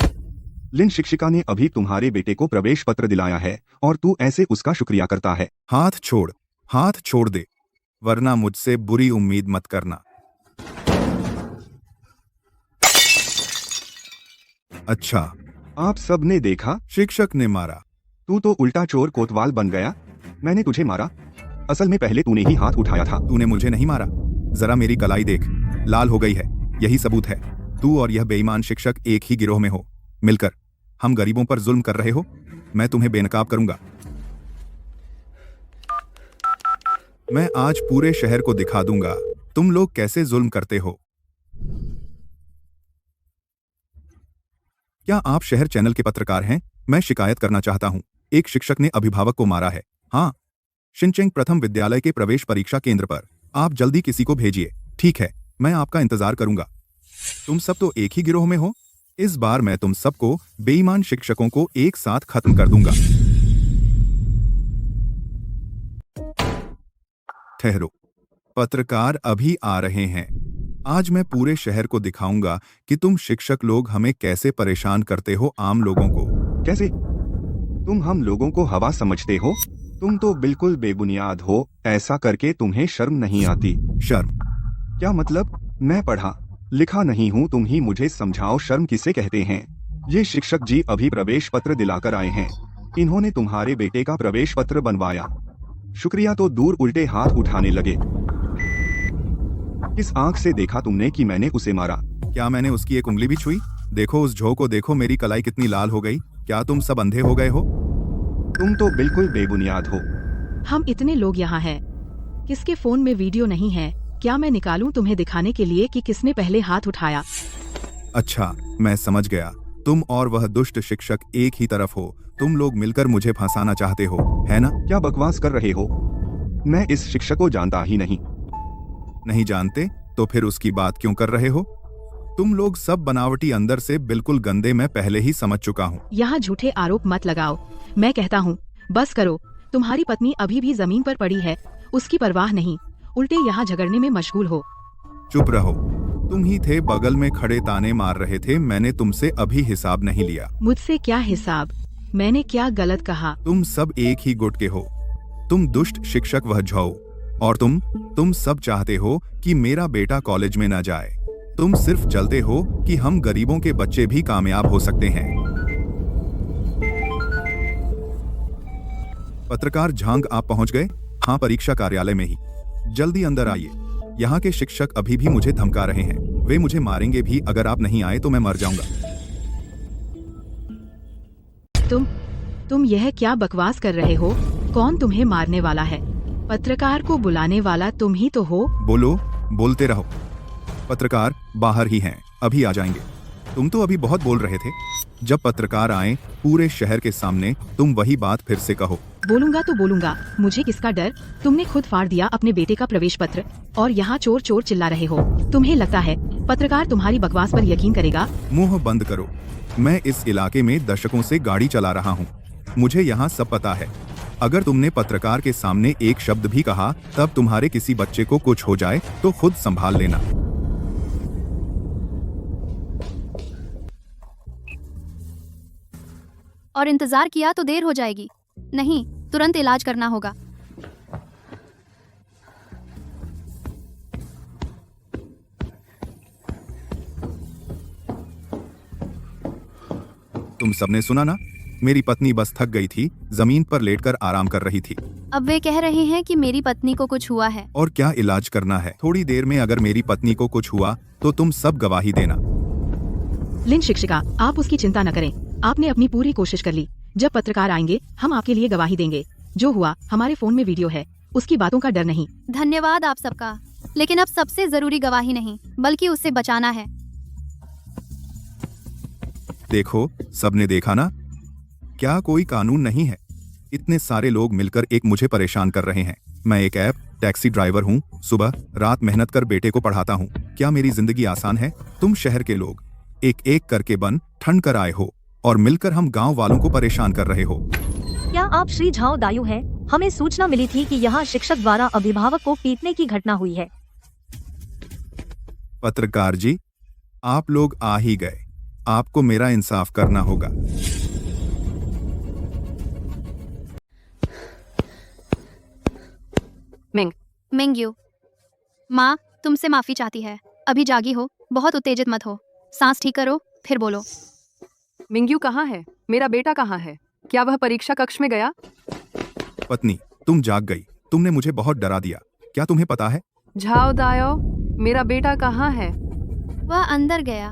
लिन शिक्षिका ने अभी तुम्हारे बेटे को प्रवेश पत्र दिलाया है और तू ऐसे उसका शुक्रिया करता है। हाथ छोड़, हाथ छोड़ दे, वरना मुझसे बुरी उम्मीद मत करना। अच्छा, आप सब ने देखा, शिक्षक ने मारा। तू तो उल्टा चोर कोतवाल बन गया। मैंने तुझे मारा? असल में पहले तूने ही हाथ उठाया था। तूने मुझे नहीं मारा। जरा मेरी कलाई देख, लाल हो गई है। यही सबूत है। तू और यह बेईमान शिक्षक एक ही गिरोह में हो। मिलकर हम गरीबों पर जुल्म कर रहे हो। मैं तुम्हें बेनकाब करूंगा। मैं आज पूरे शहर को दिखा दूंगा तुम लोग कैसे जुल्म करते हो। क्या आप शहर चैनल के पत्रकार हैं? मैं शिकायत करना चाहता हूं। एक शिक्षक ने अभिभावक को मारा है। हाँ, शिनचेंग प्रथम विद्यालय के प्रवेश परीक्षा केंद्र पर। आप जल्दी किसी को भेजिए। ठीक है, मैं आपका इंतजार करूंगा। तुम सब तो एक ही गिरोह में हो। इस बार मैं तुम सबको, बेईमान शिक्षकों को एक साथ खत्म कर दूंगा। ठहरो, पत्रकार अभी आ रहे हैं। आज मैं पूरे शहर को दिखाऊंगा कि तुम शिक्षक लोग हमें कैसे परेशान करते हो, आम लोगों को। कैसे? तुम हम लोगों को हवा समझते हो? तुम तो बिल्कुल बेबुनियाद हो। ऐसा करके तुम्हें शर्म नहीं आती? शर्म? क्या मतलब? मैं पढ़ा लिखा नहीं हूँ, तुम ही मुझे समझाओ शर्म किसे कहते हैं। ये शिक्षक जी अभी प्रवेश पत्र दिलाकर आए हैं। इन्होंने तुम्हारे बेटे का प्रवेश पत्र बनवाया। शुक्रिया तो दूर, उल्टे हाथ उठाने लगे। किस आंख से देखा तुमने कि मैंने उसे मारा? क्या मैंने उसकी एक उंगली भी छुई? देखो उस झो को, देखो मेरी कलाई कितनी लाल हो गई। क्या तुम सब अंधे हो गए हो? तुम तो बिल्कुल बेबुनियाद हो। हम इतने लोग यहाँ हैं, किसके फोन में वीडियो नहीं है? क्या मैं निकालूं तुम्हें दिखाने के लिए कि किसने पहले हाथ उठाया? अच्छा, मैं समझ गया। तुम और वह दुष्ट शिक्षक एक ही तरफ हो। तुम लोग मिलकर मुझे फंसाना चाहते हो, है ना? क्या बकवास कर रहे हो? मैं इस शिक्षक को जानता ही नहीं। नहीं जानते तो फिर उसकी बात क्यों कर रहे हो? तुम लोग सब बनावटी, अंदर से बिल्कुल गंदे, मैं पहले ही समझ चुका हूँ। यहाँ झूठे आरोप मत लगाओ। मैं कहता हूँ बस करो। तुम्हारी पत्नी अभी भी जमीन पर पड़ी है, उसकी परवाह नहीं, उल्टे यहाँ झगड़ने में मशगूल हो। चुप रहो। तुम ही थे बगल में खड़े ताने मार रहे थे। मैंने तुमसे अभी हिसाब नहीं लिया। मुझसे क्या हिसाब? मैंने क्या गलत कहा? तुम सब एक ही गुट के हो। तुम दुष्ट शिक्षक, वह झो, और तुम सब चाहते हो कि मेरा बेटा कॉलेज में न जाए। तुम सिर्फ जलते हो कि हम गरीबों के बच्चे भी कामयाब हो सकते हैं। पत्रकार झांग, आप पहुंच गए? हाँ, परीक्षा कार्यालय में ही। जल्दी अंदर आइए। यहाँ के शिक्षक अभी भी मुझे धमका रहे हैं। वे मुझे मारेंगे भी। अगर आप नहीं आए तो मैं मर जाऊंगा। तुम यह क्या बकवास कर रहे हो? कौन तुम्हें मारने वाला है? पत्रकार को बुलाने वाला तुम ही तो हो। बोलो, बोलते रहो। पत्रकार बाहर ही हैं, अभी आ जाएंगे। तुम तो अभी बहुत बोल रहे थे। जब पत्रकार आए पूरे शहर के सामने, तुम वही बात फिर से कहो। बोलूंगा तो बोलूंगा, मुझे किसका डर? तुमने खुद फाड़ दिया अपने बेटे का प्रवेश पत्र और यहाँ चोर चोर चिल्ला रहे हो। तुम्हें लगता है पत्रकार तुम्हारी बकवास पर यकीन करेगा? मुंह बंद करो। मैं इस इलाके में दशकों से गाड़ी चला रहा हूँ। मुझे यहाँ सब पता है। अगर तुमने पत्रकार के सामने एक शब्द भी कहा, तब तुम्हारे किसी बच्चे को कुछ हो जाए तो खुद संभाल लेना। और इंतजार किया तो देर हो जाएगी। नहीं, तुरंत इलाज करना होगा। तुम सबने सुना ना? मेरी पत्नी बस थक गई थी, जमीन पर लेटकर आराम कर रही थी। अब वे कह रहे हैं कि मेरी पत्नी को कुछ हुआ है। और क्या इलाज करना है? थोड़ी देर में अगर मेरी पत्नी को कुछ हुआ तो तुम सब गवाही देना। लिन शिक्षिका, आप उसकी चिंता न करें। आपने अपनी पूरी कोशिश कर ली। जब पत्रकार आएंगे हम आपके लिए गवाही देंगे। जो हुआ हमारे फोन में वीडियो है, उसकी बातों का डर नहीं। धन्यवाद आप सबका। लेकिन अब सबसे जरूरी गवाही नहीं, बल्कि उसे बचाना है। देखो, सबने देखा ना? क्या कोई कानून नहीं है? इतने सारे लोग मिलकर एक मुझे परेशान कर रहे हैं। मैं एक टैक्सी ड्राइवर हूँ। सुबह रात मेहनत कर बेटे को पढ़ाता हूँ। क्या मेरी जिंदगी आसान है? तुम शहर के लोग एक एक करके बन ठन कर आए हो और मिलकर हम गांव वालों को परेशान कर रहे हो। क्या आप श्री झाओ दायु हैं? हमें सूचना मिली थी कि यहाँ शिक्षक द्वारा अभिभावक को पीटने की घटना हुई है। पत्रकार जी, आप लोग आ ही गए। आपको मेरा इंसाफ करना होगा। मिंग्यू, माँ तुमसे माफी चाहती है। अभी जागी हो, बहुत उत्तेजित मत हो। सांस ठीक करो, फिर बोलो। मिंग्यू कहाँ है? मेरा बेटा कहाँ है? क्या वह परीक्षा कक्ष में गया? पत्नी, तुम जाग गई। तुमने मुझे बहुत डरा दिया। क्या तुम्हें पता है? झाओ दायो, मेरा बेटा कहाँ है? वह अंदर गया।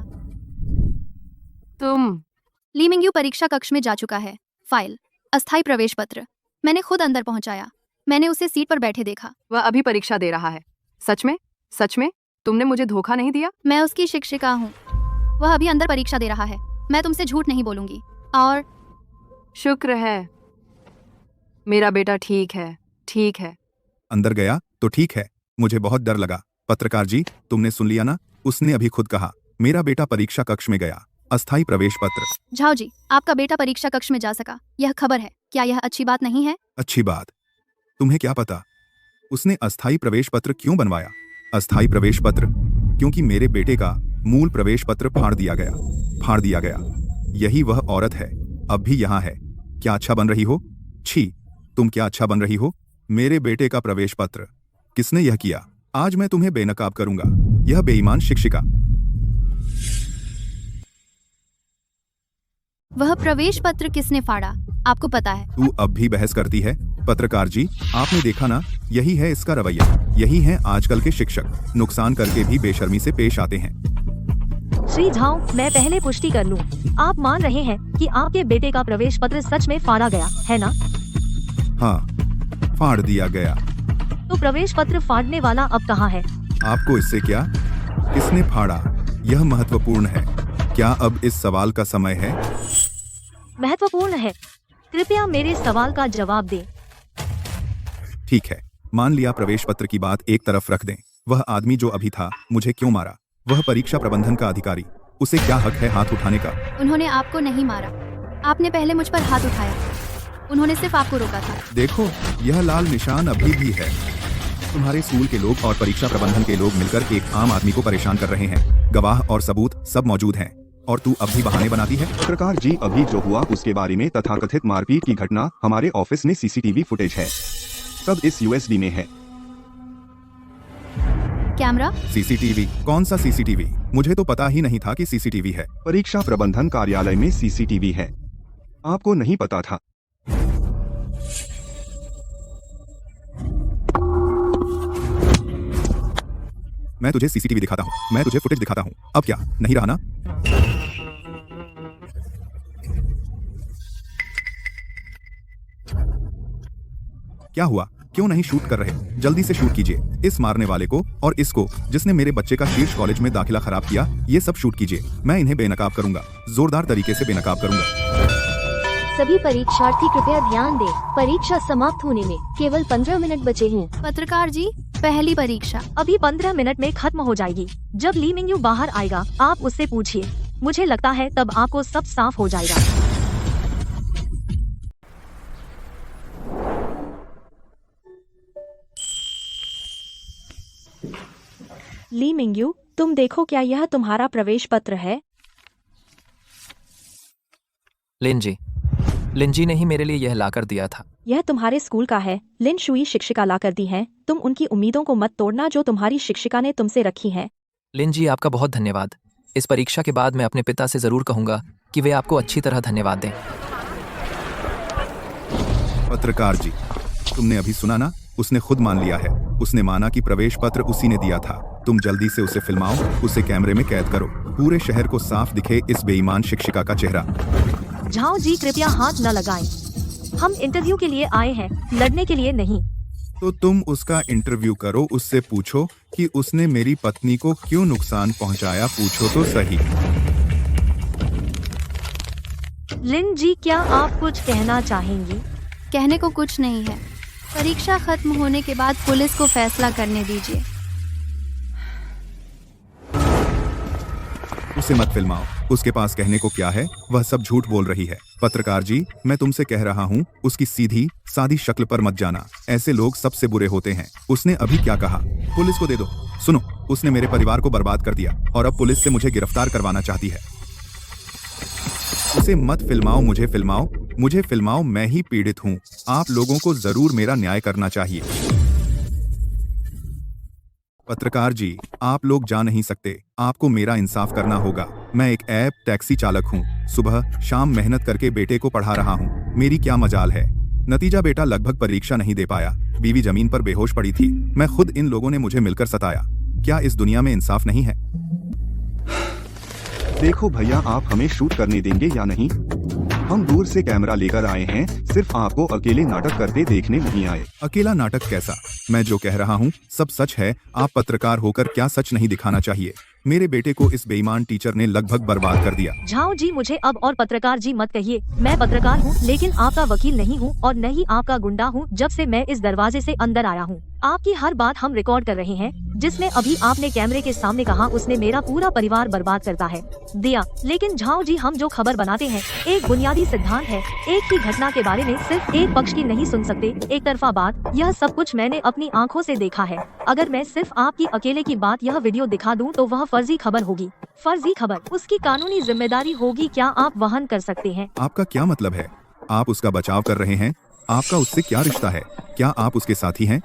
तुम? ली मिंग्यू परीक्षा कक्ष में जा चुका है। फाइल, अस्थायी प्रवेश पत्र मैंने खुद अंदर पहुंचाया। मैंने उसे सीट पर बैठे देखा। वह अभी परीक्षा दे रहा है। सच में? सच में? तुमने मुझे धोखा नहीं दिया? मैं उसकी शिक्षिका हूँ। वह अभी अंदर परीक्षा दे रहा है। मैं तुमसे झूठ नहीं बोलूंगी। और शुक्र है, मेरा बेटा ठीक है। ठीक है। अंदर गया तो ठीक है। मुझे बहुत डर लगा। पत्रकार जी, तुमने सुन लिया ना? उसने अभी खुद कहा मेरा बेटा परीक्षा कक्ष में गया। अस्थायी प्रवेश पत्र। झाओ जी, आपका बेटा परीक्षा कक्ष में जा सका, यह खबर है। क्या यह अच्छी बात नहीं है? अच्छी बात? तुम्हें क्या पता उसने अस्थायी प्रवेश पत्र क्यों बनवाया? अस्थायी प्रवेश पत्र क्योंकि मेरे बेटे का मूल प्रवेश पत्र फाड़ दिया गया। यही वह औरत है, अब भी यहाँ है। क्या अच्छा बन रही हो? छी, तुम क्या अच्छा बन रही हो? मेरे बेटे का प्रवेश पत्र किसने यह किया? आज मैं तुम्हें बेनकाब करूंगा। यह बेईमान शिक्षिका। वह प्रवेश पत्र किसने फाड़ा, आपको पता है? तू अब भी बहस करती है? पत्रकार जी, आपने देखा ना, यही है इसका रवैया। यही है आजकल के शिक्षक, नुकसान करके भी बेशर्मी से पेश आते हैं। श्री झाओ, मैं पहले पुष्टि कर लूं। आप मान रहे हैं कि आपके बेटे का प्रवेश पत्र सच में फाड़ा गया है ना? हाँ, फाड़ दिया गया। तो प्रवेश पत्र फाड़ने वाला अब कहाँ है? आपको इससे क्या? किसने फाड़ा, यह महत्वपूर्ण है। क्या अब इस सवाल का समय है? महत्वपूर्ण है। कृपया मेरे सवाल का जवाब दें। ठीक है, मान लिया प्रवेश पत्र की बात एक तरफ रख दें। वह आदमी जो अभी था, मुझे क्यों मारा? वह परीक्षा प्रबंधन का अधिकारी, उसे क्या हक है हाथ उठाने का? उन्होंने आपको नहीं मारा, आपने पहले मुझ पर हाथ उठाया। उन्होंने सिर्फ आपको रोका था। देखो, यह लाल निशान अभी भी है। तुम्हारे स्कूल के लोग और परीक्षा प्रबंधन के लोग मिलकर एक आम आदमी को परेशान कर रहे हैं। गवाह और सबूत सब मौजूद हैं, और तू अब भी बहाने बनाती है। पत्रकार जी, अभी जो हुआ उसके बारे में तथाकथित मारपीट की घटना, हमारे ऑफिस में सीसीटीवी फुटेज है। सब इस यूएसबी में है। कैमरा? सीसीटीवी? कौन सा सीसीटीवी? मुझे तो पता ही नहीं था कि सीसीटीवी है। परीक्षा प्रबंधन कार्यालय में सीसीटीवी है, आपको नहीं पता था? मैं तुझे सीसीटीवी दिखाता हूँ, मैं तुझे फुटेज दिखाता हूँ। अब क्या, नहीं रहा ना? क्या हुआ? क्यों नहीं शूट कर रहे? जल्दी से शूट कीजिए। इस मारने वाले को और इसको, जिसने मेरे बच्चे का शीर्ष कॉलेज में दाखिला खराब किया, ये सब शूट कीजिए। मैं इन्हें बेनकाब करूंगा, जोरदार तरीके से बेनकाब करूंगा। सभी परीक्षार्थी कृपया ध्यान दें, परीक्षा समाप्त होने में केवल 15 मिनट बचे हैं। पत्रकार जी, पहली परीक्षा अभी 15 मिनट में खत्म हो जाएगी। जब ली मिंगयू बाहर आएगा, आप उससे पूछिए। मुझे लगता है तब आपको सब साफ हो जाएगा। ली मिंगयू, तुम देखो, क्या यह तुम्हारा प्रवेश पत्र है? लिन जी ने ही मेरे लिए यह लाकर दिया था। यह तुम्हारे स्कूल का है। लिन शुई शिक्षिका ला कर दी है। तुम उनकी उम्मीदों को मत तोड़ना जो तुम्हारी शिक्षिका ने तुमसे रखी है। लिन जी, आपका बहुत धन्यवाद। इस परीक्षा के बाद मैं अपने पिता से जरूर कहूंगा कि वे आपको अच्छी तरह धन्यवाद दें। पत्रकार जी, तुमने अभी सुना ना, उसने खुद मान लिया है। उसने माना कि प्रवेश पत्र उसी ने दिया था। तुम जल्दी से उसे फिल्माओ, उसे कैमरे में कैद करो। पूरे शहर को साफ दिखे इस बेईमान शिक्षिका का चेहरा। झाओ जी, कृपया हाथ न लगाएं। हम इंटरव्यू के लिए आए हैं, लड़ने के लिए नहीं। तो तुम उसका इंटरव्यू करो, उससे पूछो कि उसने मेरी पत्नी को क्यों नुकसान पहुंचाया। पूछो तो सही। लिन जी, क्या आप कुछ कहना चाहेंगी? कहने को कुछ नहीं है। परीक्षा खत्म होने के बाद पुलिस को फैसला करने दीजिए। उसे मत फिल्माओ, उसके पास कहने को क्या है? वह सब झूठ बोल रही है। पत्रकार जी, मैं तुमसे कह रहा हूँ, उसकी सीधी सादी शक्ल पर मत जाना। ऐसे लोग सबसे बुरे होते हैं। उसने अभी क्या कहा? पुलिस को दे दो। सुनो, उसने मेरे परिवार को बर्बाद कर दिया और अब पुलिस से मुझे गिरफ्तार करवाना चाहती है। उसे मत फिल्माओ, मुझे फिल्माओ, मुझे फिल्माओ। मैं ही पीड़ित हूँ। आप लोगों को जरूर मेरा न्याय करना चाहिए। पत्रकार जी, आप लोग जा नहीं सकते, आपको मेरा इंसाफ करना होगा। मैं एक ऐप टैक्सी चालक हूँ। सुबह शाम मेहनत करके बेटे को पढ़ा रहा हूँ। मेरी क्या मजाल है? नतीजा, बेटा लगभग परीक्षा नहीं दे पाया। बीवी जमीन पर बेहोश पड़ी थी। मैं खुद, इन लोगों ने मुझे मिलकर सताया। क्या इस दुनिया में इंसाफ नहीं है? देखो भैया, आप हमें शूट करने देंगे या नहीं? हम दूर से कैमरा लेकर आए हैं, सिर्फ आपको अकेले नाटक करते देखने नहीं आए। अकेला नाटक कैसा? मैं जो कह रहा हूँ सब सच है। आप पत्रकार होकर क्या सच नहीं दिखाना चाहिए? मेरे बेटे को इस बेईमान टीचर ने लगभग बर्बाद कर दिया। झाओ जी, मुझे अब और पत्रकार जी मत कहिए। मैं पत्रकार हूँ, लेकिन आपका वकील नहीं हूँ और न ही आपका गुंडा हूँ। जब से मैं इस दरवाजे से अंदर आया हूँ, आपकी हर बात हम रिकॉर्ड कर रहे हैं। जिसने अभी आपने कैमरे के सामने कहा, उसने मेरा पूरा परिवार बर्बाद करता है दिया। लेकिन झाओ जी, हम जो खबर बनाते हैं एक बुनियादी सिद्धांत है। एक ही घटना के बारे में सिर्फ एक पक्ष की नहीं सुन सकते, एक तरफा बात। यह सब कुछ मैंने अपनी आंखों से देखा है। अगर मैं सिर्फ आपकी अकेले की बात यह वीडियो दिखा दूं तो वह फर्जी खबर होगी। फर्जी खबर, उसकी कानूनी जिम्मेदारी होगी। क्या आप वहन कर सकते हैं? आपका क्या मतलब है? आप उसका बचाव कर रहे हैं? आपका उससे क्या रिश्ता है? क्या आप उसके साथी हैं?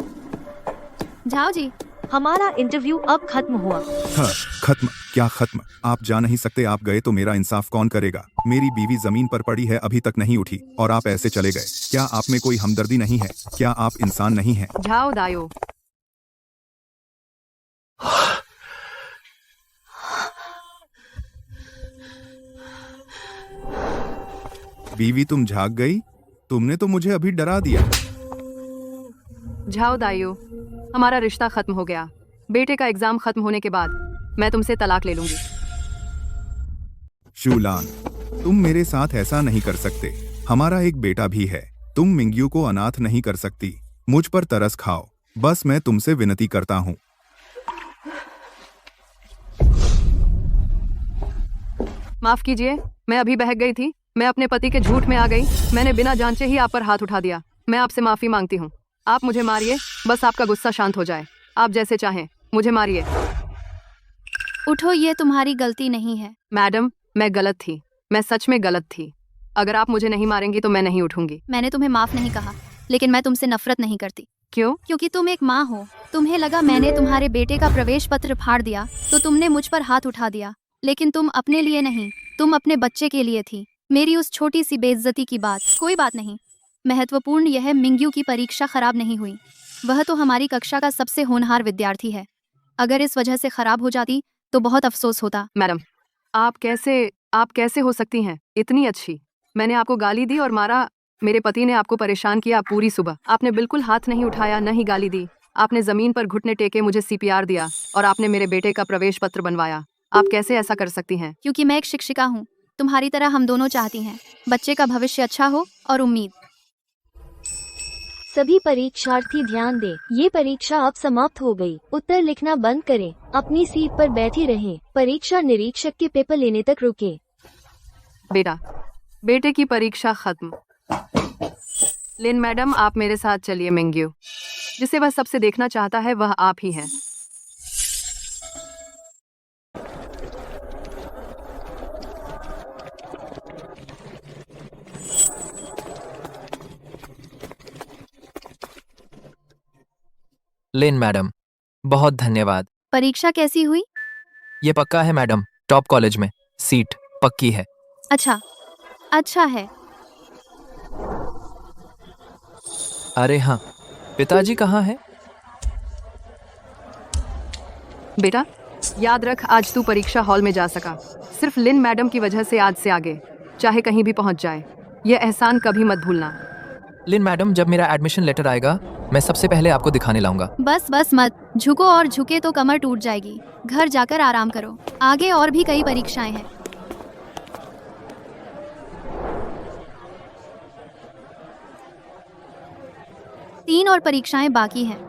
जाओ जी। हमारा इंटरव्यू अब खत्म हुआ। खत्म? क्या खत्म? आप जा नहीं सकते। आप गए तो मेरा इंसाफ कौन करेगा? मेरी बीवी जमीन पर पड़ी है, अभी तक नहीं उठी, और आप ऐसे चले गए। क्या आप में कोई हमदर्दी नहीं है? क्या आप इंसान नहीं हैं? जाओ दायो। बीवी तुम झाग गई? तुमने तो मुझे अभी डरा दिया। जाओ दायो, हमारा रिश्ता खत्म हो गया। बेटे का एग्जाम खत्म होने के बाद मैं तुमसे तलाक ले लूंगी। शूलान, तुम मेरे साथ ऐसा नहीं कर सकते। हमारा एक बेटा भी है। तुम मिंग्यू को अनाथ नहीं कर सकती। मुझ पर तरस खाओ, बस मैं तुमसे विनती करता हूँ। माफ कीजिए, मैं अभी बहक गई थी। मैं अपने पति के झूठ में आ गई। मैंने बिना जांचे ही आप पर हाथ उठा दिया। मैं आपसे माफी मांगती हूँ। आप मुझे मारिए, बस आपका गुस्सा शांत हो जाए। आप जैसे चाहें, मुझे मारिए। उठो, ये तुम्हारी गलती नहीं है। मैडम, मैं गलत थी। मैं सच में गलत थी। अगर आप मुझे नहीं मारेंगी तो मैं नहीं उठूंगी। मैंने तुम्हें माफ नहीं कहा, लेकिन मैं तुमसे नफरत नहीं करती। क्यों? क्योंकि तुम एक माँ हो। तुम्हें लगा मैंने तुम्हारे बेटे का प्रवेश पत्र फाड़ दिया तो तुमने मुझ पर हाथ उठा दिया, लेकिन तुम अपने लिए नहीं, तुम अपने बच्चे के लिए थी। मेरी उस छोटी सी बेइज्जती की बात कोई बात नहीं। महत्वपूर्ण यह, मिंग्यू की परीक्षा खराब नहीं हुई। वह तो हमारी कक्षा का सबसे होनहार विद्यार्थी है। अगर इस वजह से खराब हो जाती तो बहुत अफसोस होता। मैडम, आप कैसे हो सकती हैं इतनी अच्छी? मैंने आपको गाली दी और मारा। मेरे पति ने आपको परेशान किया पूरी सुबह। आपने बिल्कुल हाथ नहीं उठाया, न ही गाली दी। आपने जमीन पर घुटने टेके मुझे CPR दिया और आपने मेरे बेटे का प्रवेश पत्र बनवाया। आप कैसे ऐसा कर सकती हैं? क्योंकि मैं एक शिक्षिका हूँ। तुम्हारी तरह हम दोनों चाहती हैं बच्चे का भविष्य अच्छा हो और उम्मीद। सभी परीक्षार्थी ध्यान दें, ये परीक्षा अब समाप्त हो गई। उत्तर लिखना बंद करें, अपनी सीट पर बैठी रहें। परीक्षा निरीक्षक के पेपर लेने तक रुके। बेटे की परीक्षा खत्म। लिन मैडम, आप मेरे साथ चलिए। मिंग्यू जिसे वह सबसे देखना चाहता है वह आप ही हैं। लिन मैडम, बहुत धन्यवाद। परीक्षा कैसी हुई? ये पक्का है मैडम, टॉप कॉलेज में सीट पक्की है। अच्छा है। अरे हाँ, पिताजी कहाँ है? बेटा, याद रख, आज तू परीक्षा हॉल में जा सका सिर्फ लिन मैडम की वजह से। आज से आगे चाहे कहीं भी पहुंच जाए, यह एहसान कभी मत भूलना। लिन मैडम, जब मेरा एडमिशन लेटर आएगा मैं सबसे पहले आपको दिखाने लाऊंगा। बस मत झुको, और झुके तो कमर टूट जाएगी। घर जाकर आराम करो, आगे और भी कई परीक्षाएं हैं। तीन और परीक्षाएं बाकी हैं।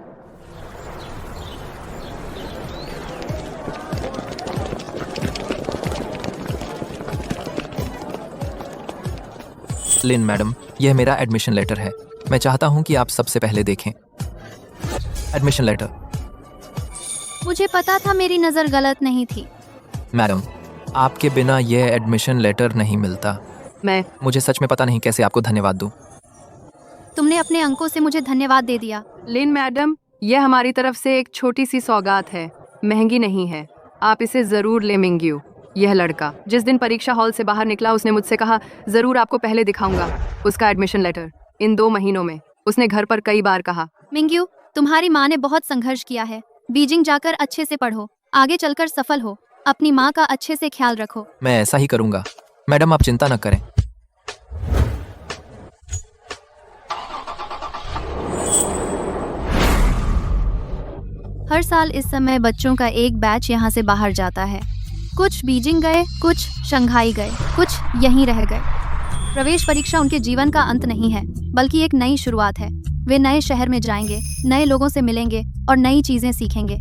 लिन मैडम, यह मेरा एडमिशन लेटर है। मैं चाहता हूं कि आप सबसे पहले देखें। Admission letter. मुझे पता था मेरी नज़र गलत नहीं थी। मैडम, आपके बिना यह एडमिशन लेटर नहीं मिलता। मुझे सच में पता नहीं कैसे आपको धन्यवाद दूं। तुमने अपने अंकों से मुझे धन्यवाद दे दिया। लिन मैडम, यह हमारी तरफ से एक छोटी सी सौगात है, महंगी नहीं है। आप इसे जरूर ले। मिंग्यू, यह लड़का जिस दिन परीक्षा हॉल से बाहर निकला उसने मुझसे कहा, जरूर आपको पहले दिखाऊंगा उसका एडमिशन लेटर। इन 2 महीनों में उसने घर पर कई बार कहा, मिंग्यू, तुम्हारी माँ ने बहुत संघर्ष किया है। बीजिंग जाकर अच्छे से पढ़ो, आगे चलकर सफल हो। अपनी माँ का अच्छे से ख्याल रखो। मैं ऐसा ही करूंगा मैडम, आप चिंता न करें। हर साल इस समय बच्चों का एक बैच यहाँ से बाहर जाता है। कुछ बीजिंग गए, कुछ शंघाई गए, कुछ यहीं रह गए। प्रवेश परीक्षा उनके जीवन का अंत नहीं है, बल्कि एक नई शुरुआत है। वे नए शहर में जाएंगे, नए लोगों से मिलेंगे और नई चीजें सीखेंगे।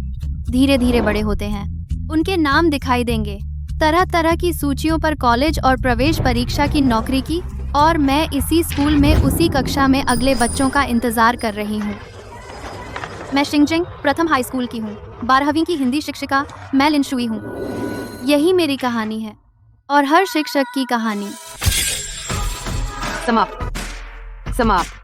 धीरे धीरे बड़े होते हैं, उनके नाम दिखाई देंगे तरह तरह की सूचियों पर, कॉलेज और प्रवेश परीक्षा की नौकरी की। और मैं इसी स्कूल में उसी कक्षा में अगले बच्चों का इंतजार कर रही हूँ। मैं शिंगजिंग प्रथम हाई स्कूल की हूँ, 12वीं की हिंदी शिक्षिका मैं लिन शुई हूँ। यही मेरी कहानी है और हर शिक्षक की कहानी। समाप्त। समाप्त।